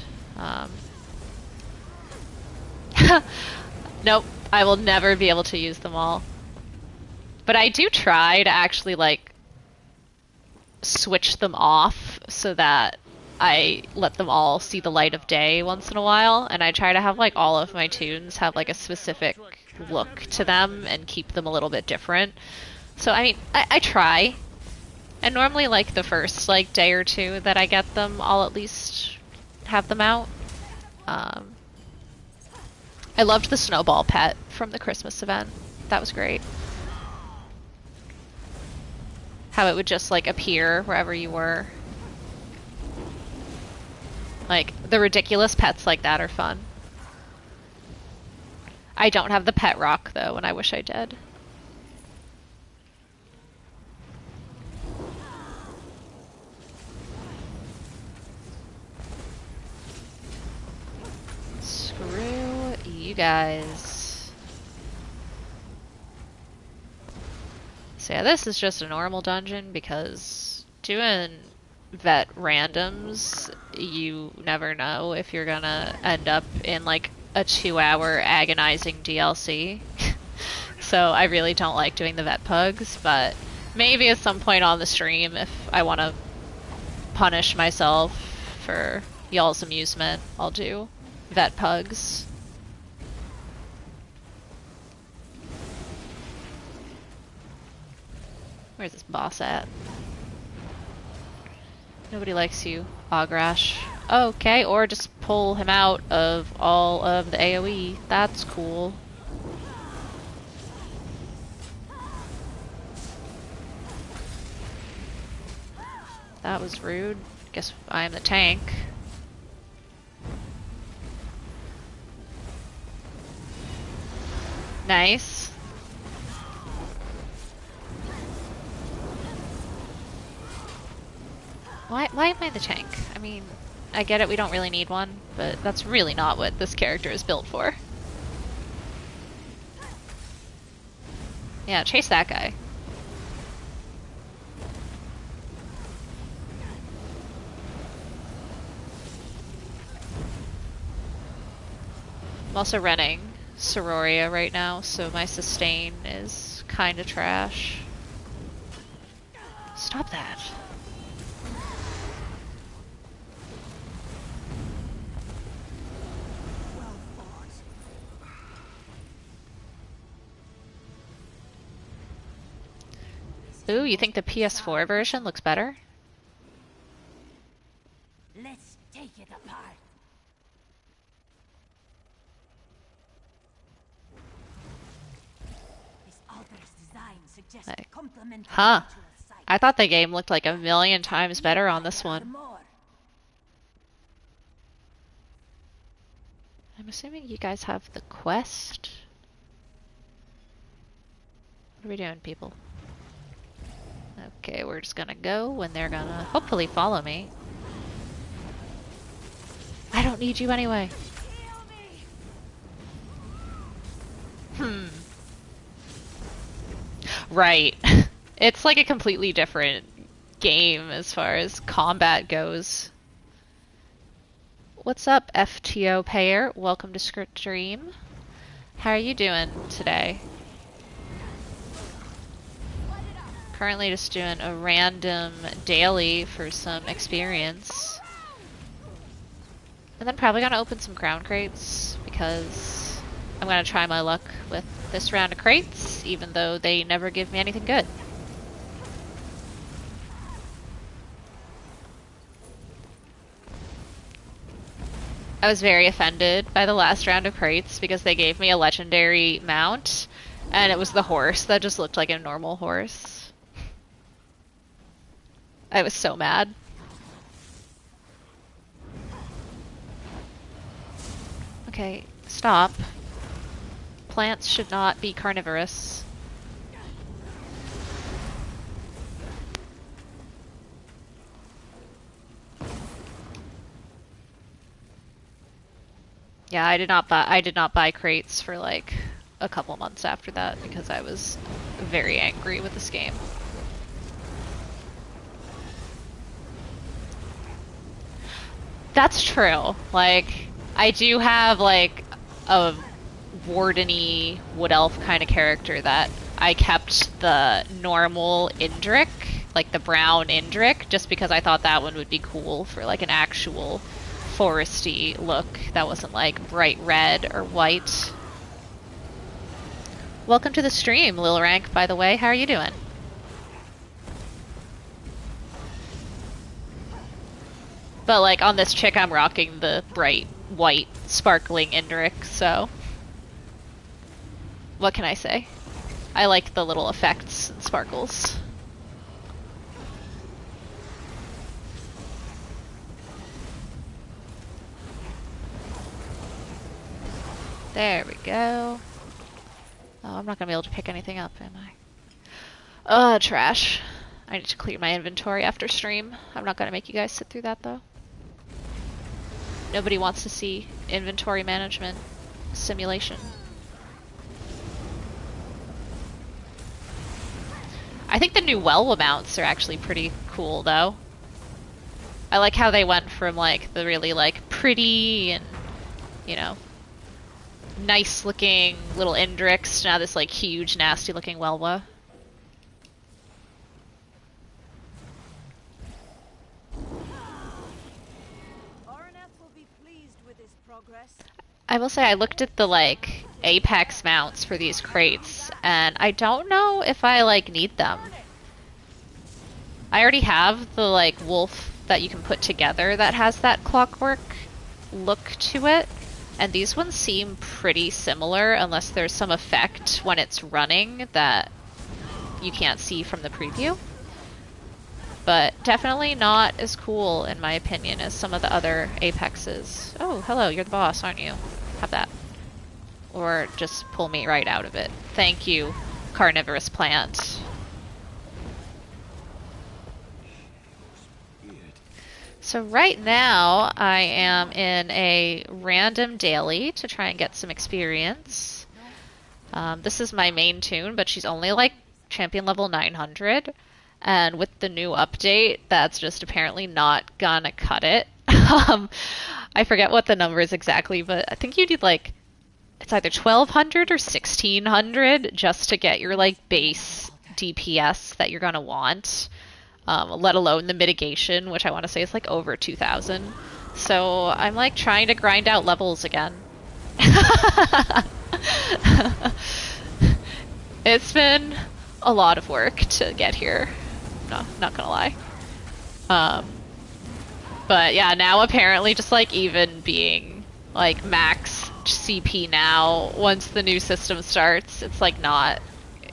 Nope, I will never be able to use them all. But I do try to actually like switch them off so that I let them all see the light of day once in a while, and I try to have like all of my tunes have like a specific look to them and keep them a little bit different. So I mean, I try, and normally like the first like day or two that I get them, I'll at least have them out. I loved the snowball pet from the Christmas event. That was great. How it would just like appear wherever you were. Like, the ridiculous pets like that are fun. I don't have the pet rock though, and I wish I did. Screw you guys. So yeah, this is just a normal dungeon because doing vet randoms, you never know if you're gonna end up in like a 2-hour agonizing DLC. So I really don't like doing the vet pugs, but maybe at some point on the stream, if I want to punish myself for y'all's amusement, I'll do vet pugs. Where's this boss at? Nobody likes you, Agrash. Okay, or just pull him out of all of the AoE. That's cool. That was rude. Guess I am the tank. Nice. Why am I the tank? I mean, I get it, we don't really need one, but that's really not what this character is built for. Yeah, chase that guy. I'm also running Sororia right now, so my sustain is kind of trash. Stop that. Ooh, you think the PS4 version looks better? Let's take it apart. This altar's design suggests Like, complementary huh. natural sight. I thought the game looked like a million times better on this one. More. I'm assuming you guys have the quest. What are we doing, people? Okay, we're just gonna go when they're gonna hopefully follow me. I don't need you anyway. Right. It's like a completely different game as far as combat goes. What's up, FTO payer? Welcome to Stream. How are you doing today? Currently just doing a random daily for some experience. And then probably gonna open some crown crates because I'm gonna try my luck with this round of crates, even though they never give me anything good. I was very offended by the last round of crates because they gave me a legendary mount, and it was the horse that just looked like a normal horse. I was so mad. Okay, stop. Plants should not be carnivorous. Yeah, I did not buy crates for like a couple months after that because I was very angry with this game. That's true. Like, I do have like a wardeny wood elf kind of character that I kept the normal Indrik, like the brown Indrik, just because I thought that one would be cool for like an actual foresty look that wasn't like bright red or white. Welcome to the stream, Lil Rank, by the way. How are you doing? But like on this chick, I'm rocking the bright white sparkling Indrik, so what can I say? I like the little effects and sparkles. There we go. Oh, I'm not gonna be able to pick anything up, am I? Trash. I need to clear my inventory after stream. I'm not gonna make you guys sit through that, though. Nobody wants to see inventory management simulation. I think the new Welwa mounts are actually pretty cool, though. I like how they went from, like, the really, like, pretty and, you know, nice-looking little Indriks to now this, like, huge, nasty-looking Welwa. I will say I looked at the, like, Apex mounts for these crates, and I don't know if I, like, need them. I already have the, like, wolf that you can put together that has that clockwork look to it, and these ones seem pretty similar unless there's some effect when it's running that you can't see from the preview. But definitely not as cool, in my opinion, as some of the other Apexes. Oh, hello, you're the boss, aren't you? Have that. Or just pull me right out of it. Thank you, carnivorous plant. So right now, I am in a random daily to try and get some experience. This is my main tune, but she's only like champion level 900. And with the new update, that's just apparently not gonna cut it. I forget what the number is exactly, but I think you need like it's either 1200 or 1600 just to get your like base DPS that you're gonna want, let alone the mitigation, which I want to say is like over 2000. So I'm like trying to grind out levels again. It's been a lot of work to get here. No, not gonna lie. But yeah, now apparently just like even being like max CP now, once the new system starts, it's like not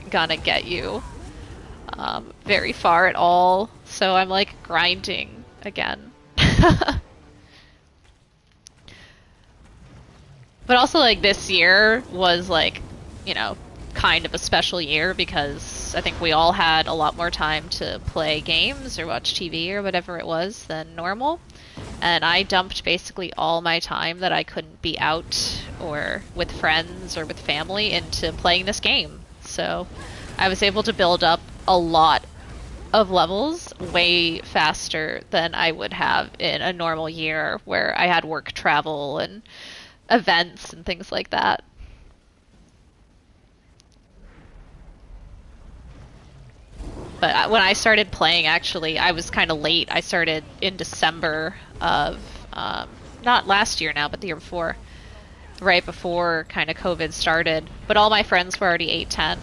gonna get you very far at all. So I'm like grinding again. But also like this year was like, you know, kind of a special year because I think we all had a lot more time to play games or watch TV or whatever it was than normal. And I dumped basically all my time that I couldn't be out or with friends or with family into playing this game. So I was able to build up a lot of levels way faster than I would have in a normal year where I had work travel and events and things like that. But when I started playing, actually, I was kind of late. I started in December of, not last year now, but the year before. Right before kind of COVID started. But all my friends were already 810.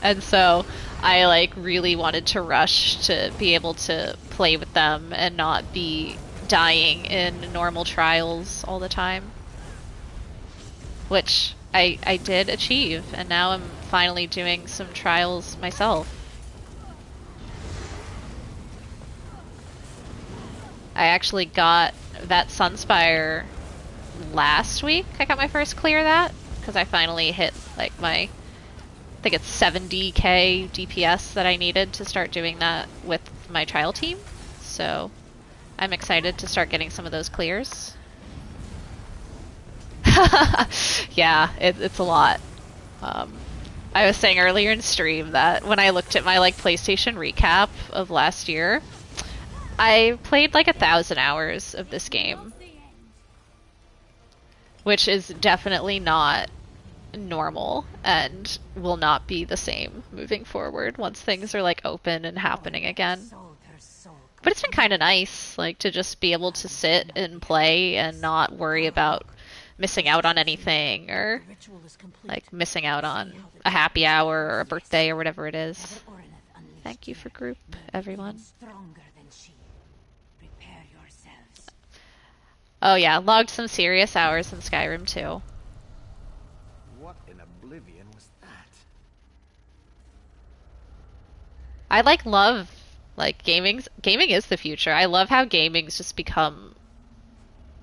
And so I like really wanted to rush to be able to play with them and not be dying in normal trials all the time. Which I did achieve, and now I'm finally doing some trials myself. I actually got that Sunspire last week. I got my first clear of that, because I finally hit like my, I think it's 70k DPS that I needed to start doing that with my trial team. So I'm excited to start getting some of those clears. Yeah, it's a lot. I was saying earlier in stream that when I looked at my like PlayStation recap of last year, I played like 1,000 hours of this game, which is definitely not normal and will not be the same moving forward once things are like open and happening again. But it's been kind of nice, like to just be able to sit and play and not worry about missing out on anything or like missing out on a happy hour or a birthday or whatever it is. Thank you for group, everyone. Oh yeah, logged some serious hours in Skyrim too. What in oblivion was that? I like love like gaming is the future. I love how gaming's just become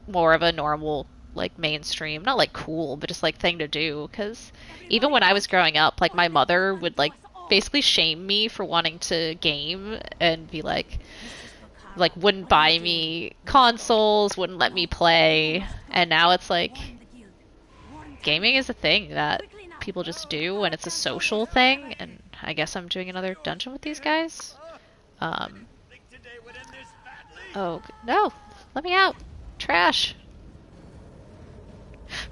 more of a normal like mainstream, not like cool, but just like thing to do, cuz even when I was growing up, like my mother would like basically shame me for wanting to game and be like wouldn't buy me consoles, wouldn't let me play, and now it's like gaming is a thing that people just do and it's a social thing, and I guess I'm doing another dungeon with these guys. Oh no, let me out. Trash.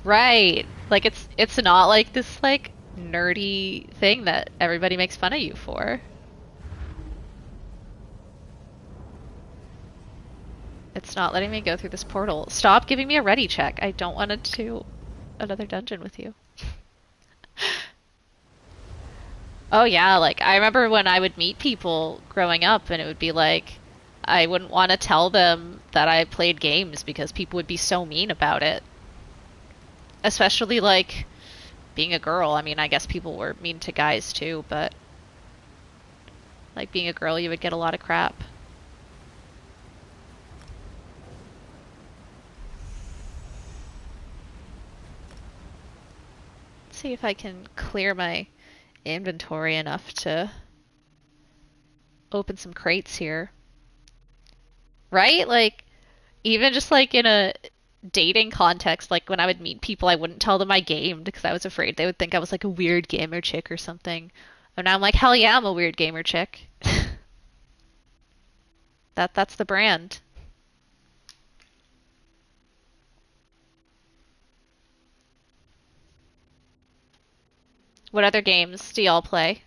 Right. Like it's not like this like nerdy thing that everybody makes fun of you for. It's not letting me go through this portal. Stop giving me a ready check. I don't want to do another dungeon with you. Oh yeah, like I remember when I would meet people growing up and it would be like I wouldn't want to tell them that I played games because people would be so mean about it. Especially like being a girl. I mean, I guess people were mean to guys too, but like being a girl, you would get a lot of crap. Let's see if I can clear my inventory enough to open some crates here. Right? Like, even just like in a dating context, like when I would meet people, I wouldn't tell them I gamed because I was afraid they would think I was like a weird gamer chick or something. And now I'm like, hell yeah, I'm a weird gamer chick. That's the brand. What other games do y'all play?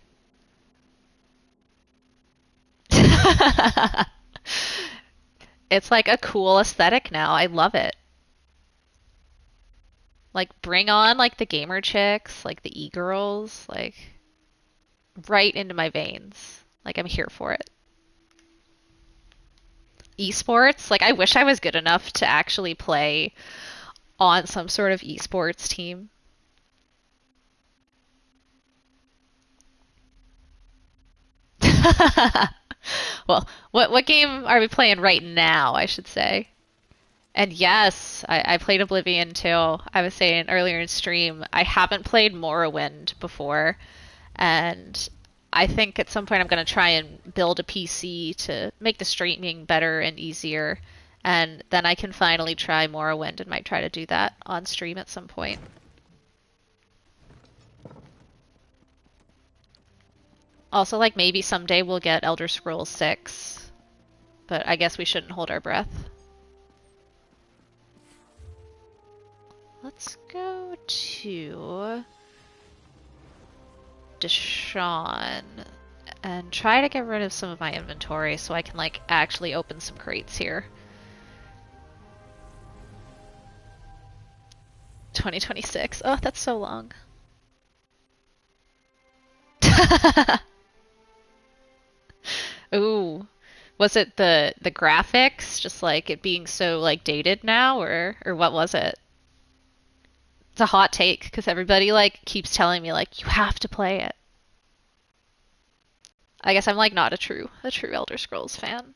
It's like a cool aesthetic now. I love it. Like bring on like the gamer chicks, like the e-girls, like right into my veins. Like I'm here for it. Esports, like I wish I was good enough to actually play on some sort of esports team. Well, what game are we playing right now, I should say? And yes, I played Oblivion too. I was saying earlier in stream, I haven't played Morrowind before, and I think at some point I'm going to try and build a PC to make the streaming better and easier, and then I can finally try Morrowind and might try to do that on stream at some point. Also, like maybe someday we'll get Elder Scrolls 6, but I guess we shouldn't hold our breath. Let's go to Deshawn and try to get rid of some of my inventory so I can like actually open some crates here. 2026. Oh, that's so long. Ooh. Was it the graphics, just like it being so like dated now, or what was it? It's a hot take because everybody like keeps telling me like you have to play it. I guess I'm like not a true Elder Scrolls fan.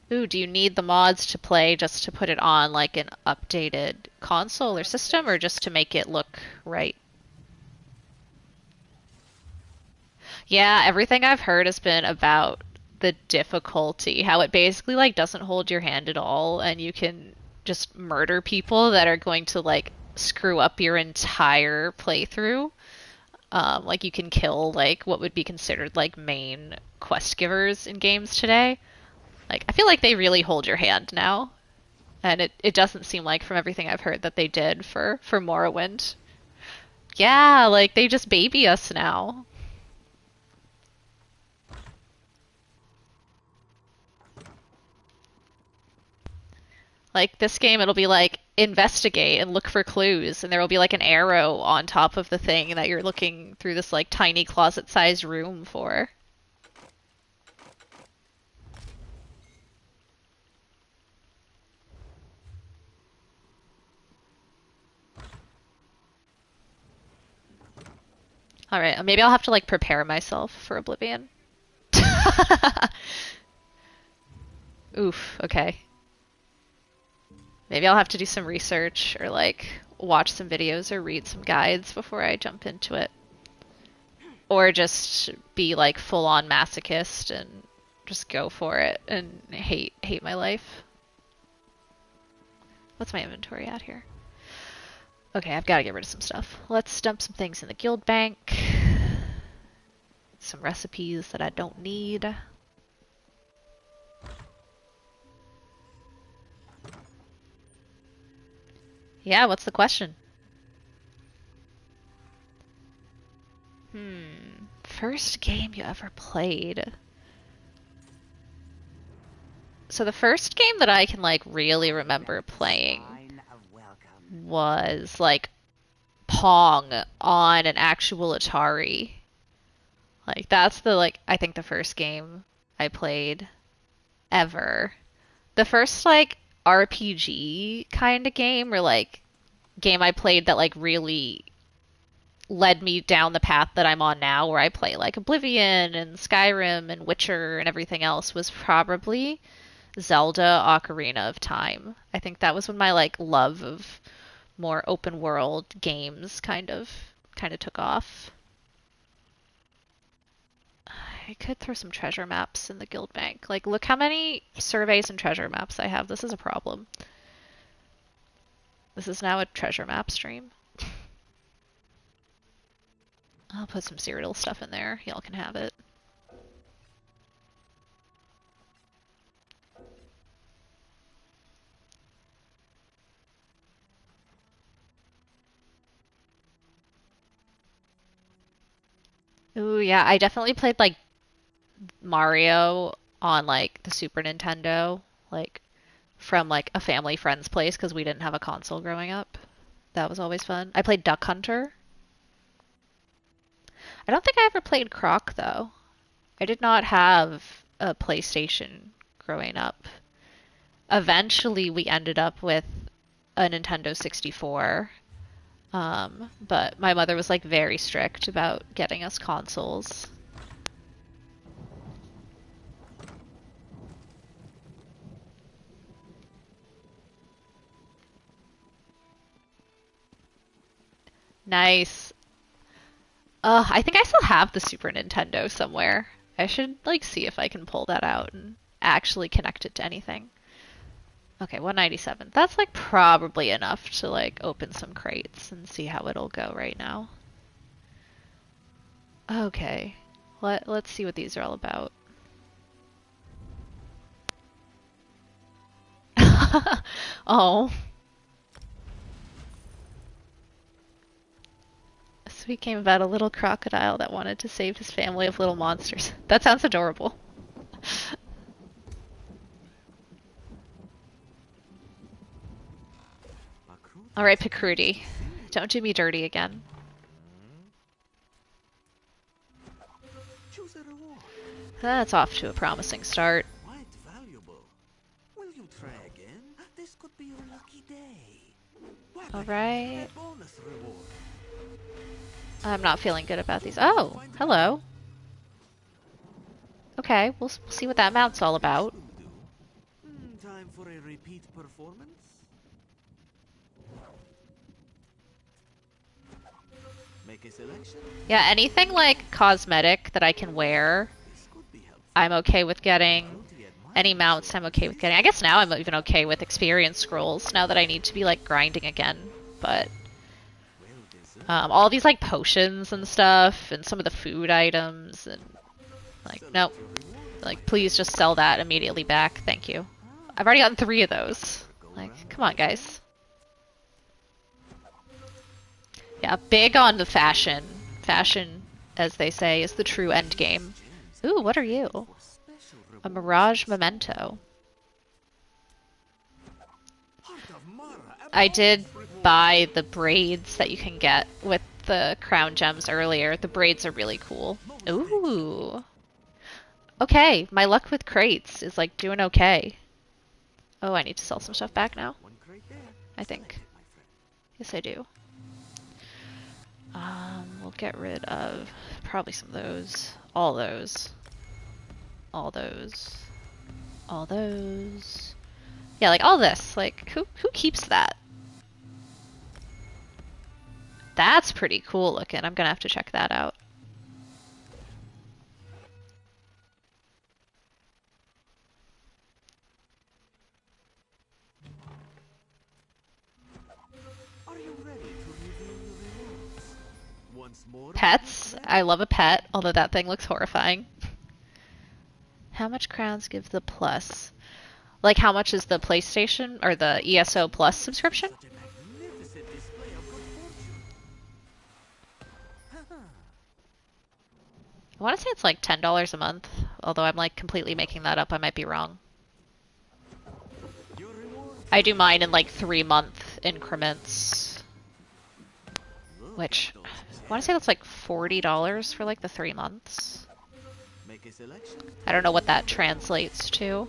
Ooh, do you need the mods to play just to put it on like an updated console or system, or just to make it look right? Yeah, everything I've heard has been about the difficulty, how it basically like doesn't hold your hand at all, and you can just murder people that are going to like screw up your entire playthrough. Like you can kill like what would be considered like main quest givers in games today. Like I feel like they really hold your hand now. And it doesn't seem like from everything I've heard that they did for Morrowind. Yeah, like they just baby us now. Like this game, it'll be like investigate and look for clues, and there will be like an arrow on top of the thing that you're looking through this like tiny closet-sized room for. All right, maybe I'll have to like prepare myself for Oblivion. Oof, okay. Maybe I'll have to do some research or like watch some videos or read some guides before I jump into it. Or just be like full on masochist and just go for it and hate my life. What's my inventory at here? Okay, I've got to get rid of some stuff. Let's dump some things in the guild bank. Some recipes that I don't need. Yeah, what's the question? First game you ever played. So the first game that I can like really remember playing was like Pong on an actual Atari. Like that's the like I think the first game I played ever. The first like RPG kind of game or like game I played that like really led me down the path that I'm on now where I play like Oblivion and Skyrim and Witcher and everything else was probably Zelda Ocarina of Time. I think that was when my like love of more open world games kind of took off. I could throw some treasure maps in the guild bank. Like look how many surveys and treasure maps I have. This is a problem. This is now a treasure map stream. I'll put some Cyrodiil stuff in there. Y'all can have it. Ooh, yeah, I definitely played like Mario on like the Super Nintendo, like from like a family friend's place because we didn't have a console growing up. That was always fun. I played Duck Hunter. I don't think I ever played Croc though. I did not have a PlayStation growing up. Eventually, we ended up with a Nintendo 64. But my mother was like very strict about getting us consoles. Nice. I think I still have the Super Nintendo somewhere. I should like see if I can pull that out and actually connect it to anything. Okay, 197. That's like probably enough to like open some crates and see how it'll go right now. Okay. Let's see what these are all about. Oh. Sweet came about a little crocodile that wanted to save his family of little monsters. That sounds adorable. Alright, Picrudi. Don't do me dirty again. Choose a reward. That's off to a promising start. Quite valuable. Will you try again? This could be your lucky day. Alright. A bonus reward. I'm not feeling good about these. Oh, hello. Okay, we'll see what that mount's all about. Time for a repeat performance? Make a selection. Yeah, anything like cosmetic that I can wear, I'm okay with getting. Any mounts I'm okay with getting. I guess now I'm even okay with experience scrolls now that I need to be like grinding again. But all these like potions and stuff and some of the food items and like, nope. Like, please just sell that immediately back. Thank you. I've already gotten 3 of those. Like, come on, guys. Yeah, big on the fashion. Fashion, as they say, is the true end game. Ooh, what are you? A Mirage Memento. I did buy the braids that you can get with the crown gems earlier. The braids are really cool. Ooh. Okay, my luck with crates is like doing okay. Oh, I need to sell some stuff back now. I think. Yes, I do. We'll get rid of probably some of those. All those. All those. All those. Yeah, like all this. Like, who keeps that? That's pretty cool looking. I'm gonna have to check that out. Pets. I love a pet, although that thing looks horrifying. How much crowns give the plus? Like, how much is the PlayStation or the ESO Plus subscription? I want to say it's like $10 a month, although I'm like completely making that up. I might be wrong. I do mine in like 3-month increments, which I want to say that's like $40 for like the 3 months. I don't know what that translates to.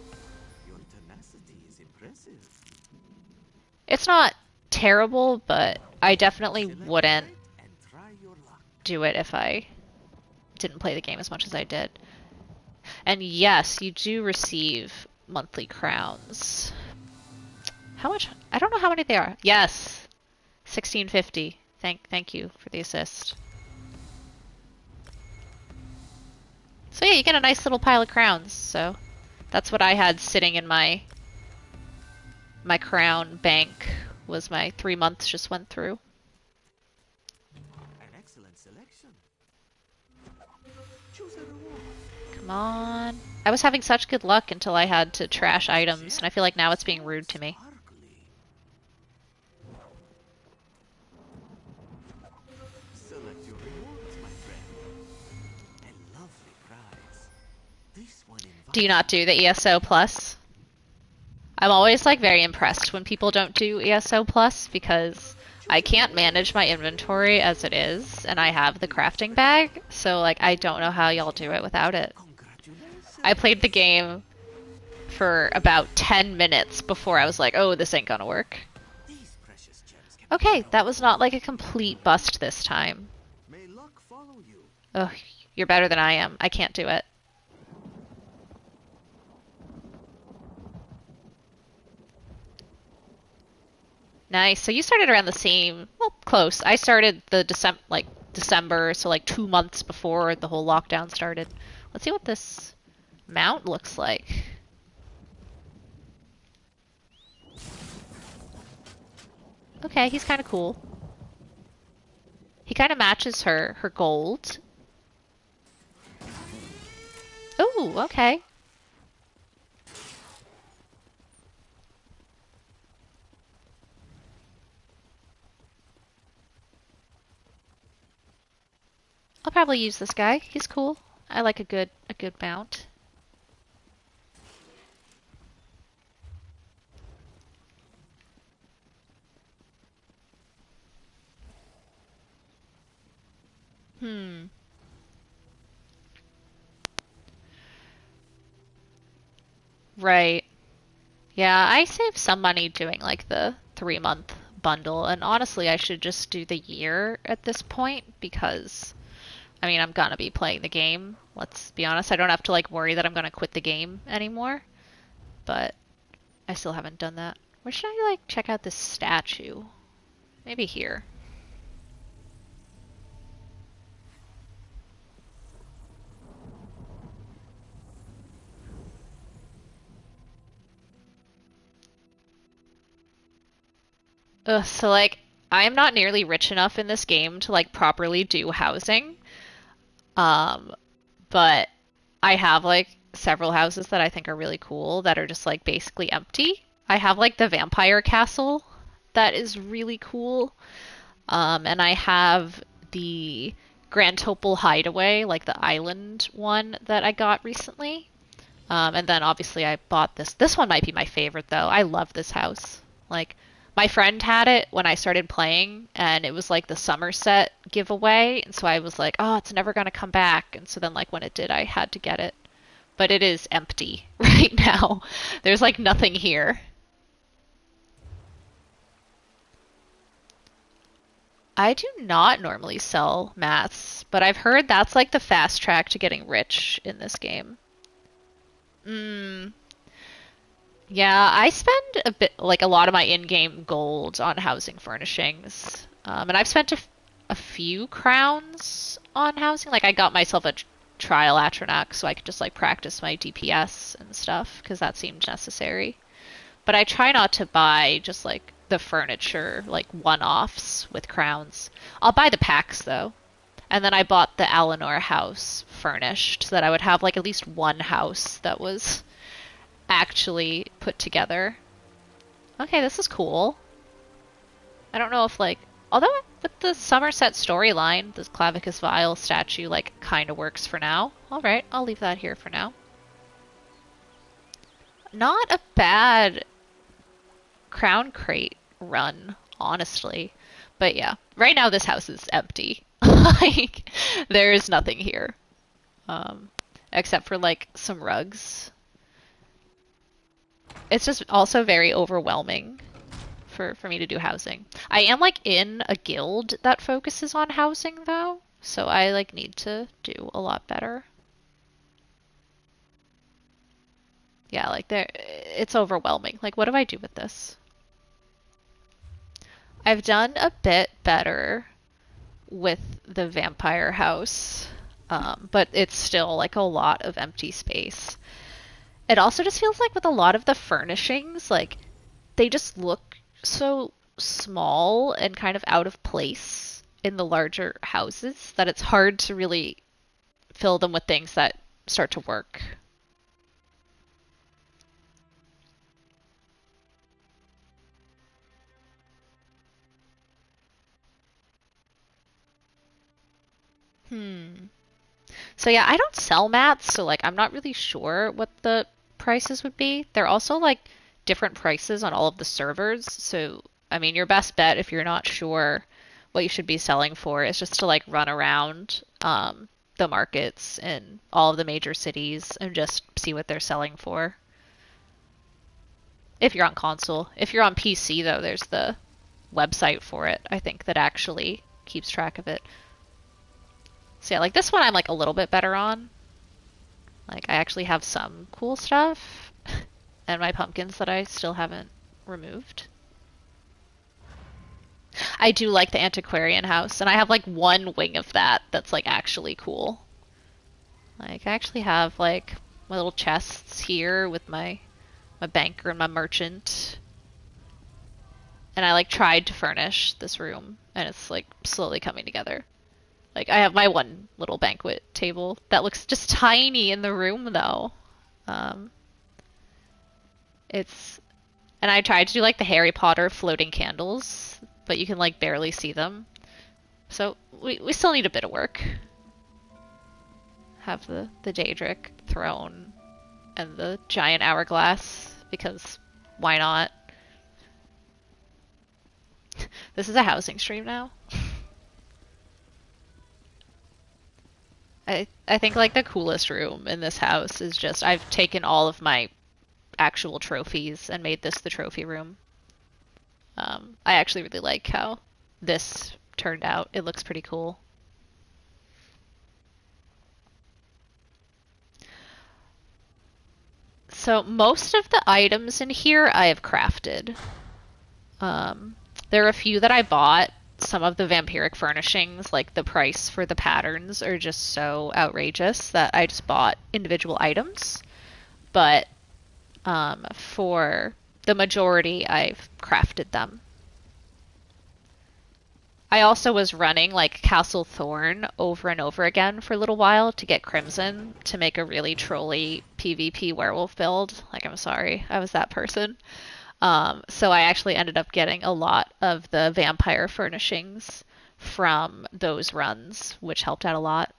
It's not terrible, but I definitely wouldn't do it if I didn't play the game as much as I did. And yes, you do receive monthly crowns. How much? I don't know how many they are. Yes, 1650. Thank you for the assist. So yeah, you get a nice little pile of crowns. So that's what I had sitting in my crown bank. Was my 3 months just went through. An excellent selection. Choose a reward. Come on. I was having such good luck until I had to trash items, and I feel like now it's being rude to me. Do you not do the ESO plus? I'm always like very impressed when people don't do ESO plus because I can't manage my inventory as it is, and I have the crafting bag, so like I don't know how y'all do it without it. I played the game for about 10 minutes before I was like, oh, this ain't gonna work. Okay, that was not like a complete bust this time. May luck follow you. Ugh, you're better than I am. I can't do it. Nice. So you started around the same, well, close. I started the December, so like 2 months before the whole lockdown started. Let's see what this mount looks like. Okay, he's kind of cool. He kind of matches her gold. Ooh, okay. I'll probably use this guy. He's cool. I like a good mount. Right. Yeah, I saved some money doing like the 3 month bundle, and honestly, I should just do the year at this point because, I mean, I'm gonna be playing the game. Let's be honest, I don't have to like worry that I'm gonna quit the game anymore, but I still haven't done that. Where should I like check out this statue? Maybe here. Ugh, so like I am not nearly rich enough in this game to like properly do housing. Um, but I have like several houses that I think are really cool that are just like basically empty. I have like the vampire castle that is really cool. And I have the Grand Topol Hideaway, like the island one that I got recently. And then obviously I bought this. This one might be my favorite though. I love this house. Like my friend had it when I started playing, and it was like the Somerset giveaway, and so I was like, oh, it's never gonna come back. And so then like when it did, I had to get it. But it is empty right now. There's like nothing here. I do not normally sell mats, but I've heard that's like the fast track to getting rich in this game. Mm, yeah, I spend a bit, like a lot of my in-game gold on housing furnishings. And I've spent a few crowns on housing. Like I got myself a trial Atronach so I could just like practice my DPS and stuff because that seemed necessary. But I try not to buy just like the furniture, like one-offs with crowns. I'll buy the packs though. And then I bought the Alinor house furnished so that I would have like at least one house that was actually put together. Okay, this is cool. I don't know if like, although with the Somerset storyline, this Clavicus Vile statue like kind of works for now. All right, I'll leave that here for now. Not a bad crown crate run, honestly. But yeah, right now this house is empty. Like, there is nothing here. Except for like some rugs. It's just also very overwhelming for me to do housing. I am like in a guild that focuses on housing though, so I like need to do a lot better. Yeah, like there it's overwhelming. Like what do I do with this? I've done a bit better with the vampire house, but it's still like a lot of empty space. It also just feels like with a lot of the furnishings, like they just look so small and kind of out of place in the larger houses that it's hard to really fill them with things that start to work. Hmm. So yeah, I don't sell mats, so like I'm not really sure what the prices would be. They're also like different prices on all of the servers. So I mean, your best bet if you're not sure what you should be selling for is just to like run around the markets in all of the major cities and just see what they're selling for. If you're on console. If you're on PC though, there's the website for it, I think, that actually keeps track of it. So yeah, like this one I'm like a little bit better on. Like I actually have some cool stuff and my pumpkins that I still haven't removed. I do like the antiquarian house, and I have like one wing of that that's like actually cool. Like I actually have like my little chests here with my banker and my merchant. And I like tried to furnish this room and it's like slowly coming together. Like I have my one little banquet table that looks just tiny in the room though. Um, it's and I tried to do like the Harry Potter floating candles, but you can like barely see them. So we still need a bit of work. Have the Daedric throne and the giant hourglass because why not? This is a housing stream now. I think like the coolest room in this house is just I've taken all of my actual trophies and made this the trophy room. I actually really like how this turned out. It looks pretty cool. So most of the items in here I have crafted. There are a few that I bought. Some of the vampiric furnishings, like the price for the patterns, are just so outrageous that I just bought individual items. But for the majority, I've crafted them. I also was running like Castle Thorn over and over again for a little while to get Crimson to make a really trolly PvP werewolf build. Like, I'm sorry, I was that person. So I actually ended up getting a lot of the vampire furnishings from those runs, which helped out a lot.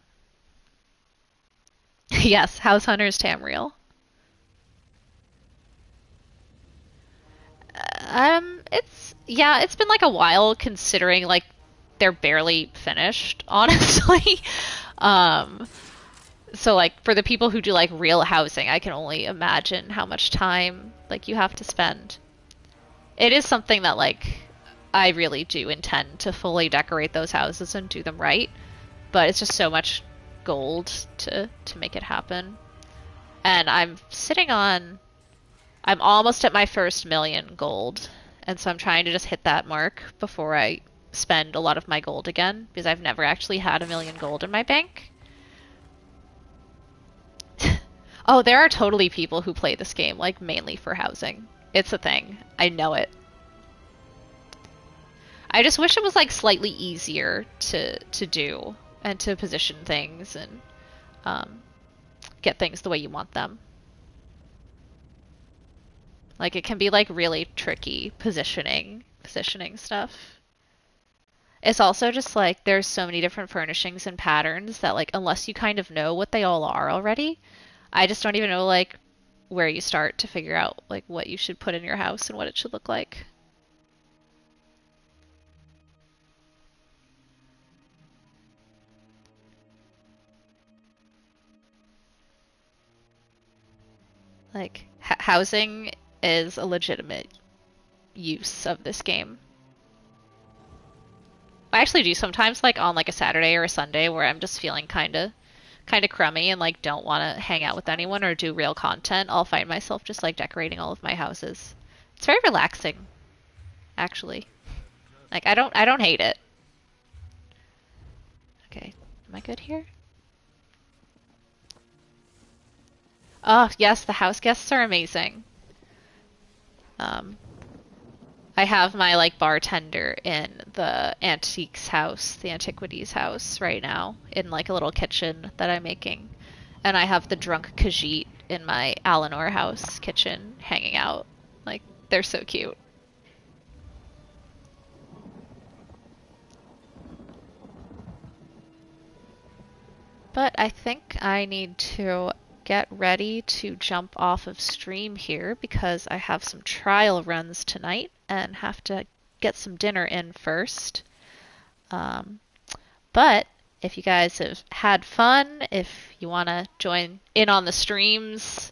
Yes, House Hunters Tamriel. It's been like a while considering like they're barely finished, honestly. um, so like for the people who do like real housing, I can only imagine how much time like you have to spend. It is something that like I really do intend to fully decorate those houses and do them right, but it's just so much gold to make it happen. And I'm almost at my first million gold, and so I'm trying to just hit that mark before I spend a lot of my gold again, because I've never actually had 1,000,000 gold in my bank. Oh, there are totally people who play this game like mainly for housing. It's a thing. I know it. I just wish it was like slightly easier to do and to position things and um, get things the way you want them. Like it can be like really tricky positioning stuff. It's also just like there's so many different furnishings and patterns that like unless you kind of know what they all are already, I just don't even know like where you start to figure out like what you should put in your house and what it should look like. Like housing is a legitimate use of this game. I actually do sometimes like on like a Saturday or a Sunday where I'm just feeling kind of crummy and like don't want to hang out with anyone or do real content. I'll find myself just like decorating all of my houses. It's very relaxing, actually. Like I don't hate it. Okay, am I good here? Oh, yes, the house guests are amazing. Um, I have my like bartender in the antiques house, the antiquities house right now, in like a little kitchen that I'm making. And I have the drunk Khajiit in my Alinor house kitchen hanging out. Like, they're so cute. But I think I need to get ready to jump off of stream here because I have some trial runs tonight and have to get some dinner in first. But if you guys have had fun, if you want to join in on the streams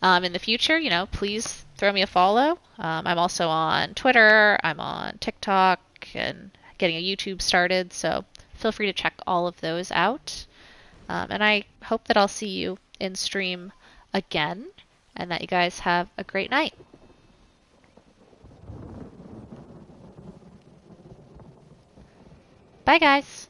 in the future, please throw me a follow. I'm also on Twitter, I'm on TikTok, and getting a YouTube started, so feel free to check all of those out. And I hope that I'll see you in stream again, and that you guys have a great night. Bye, guys!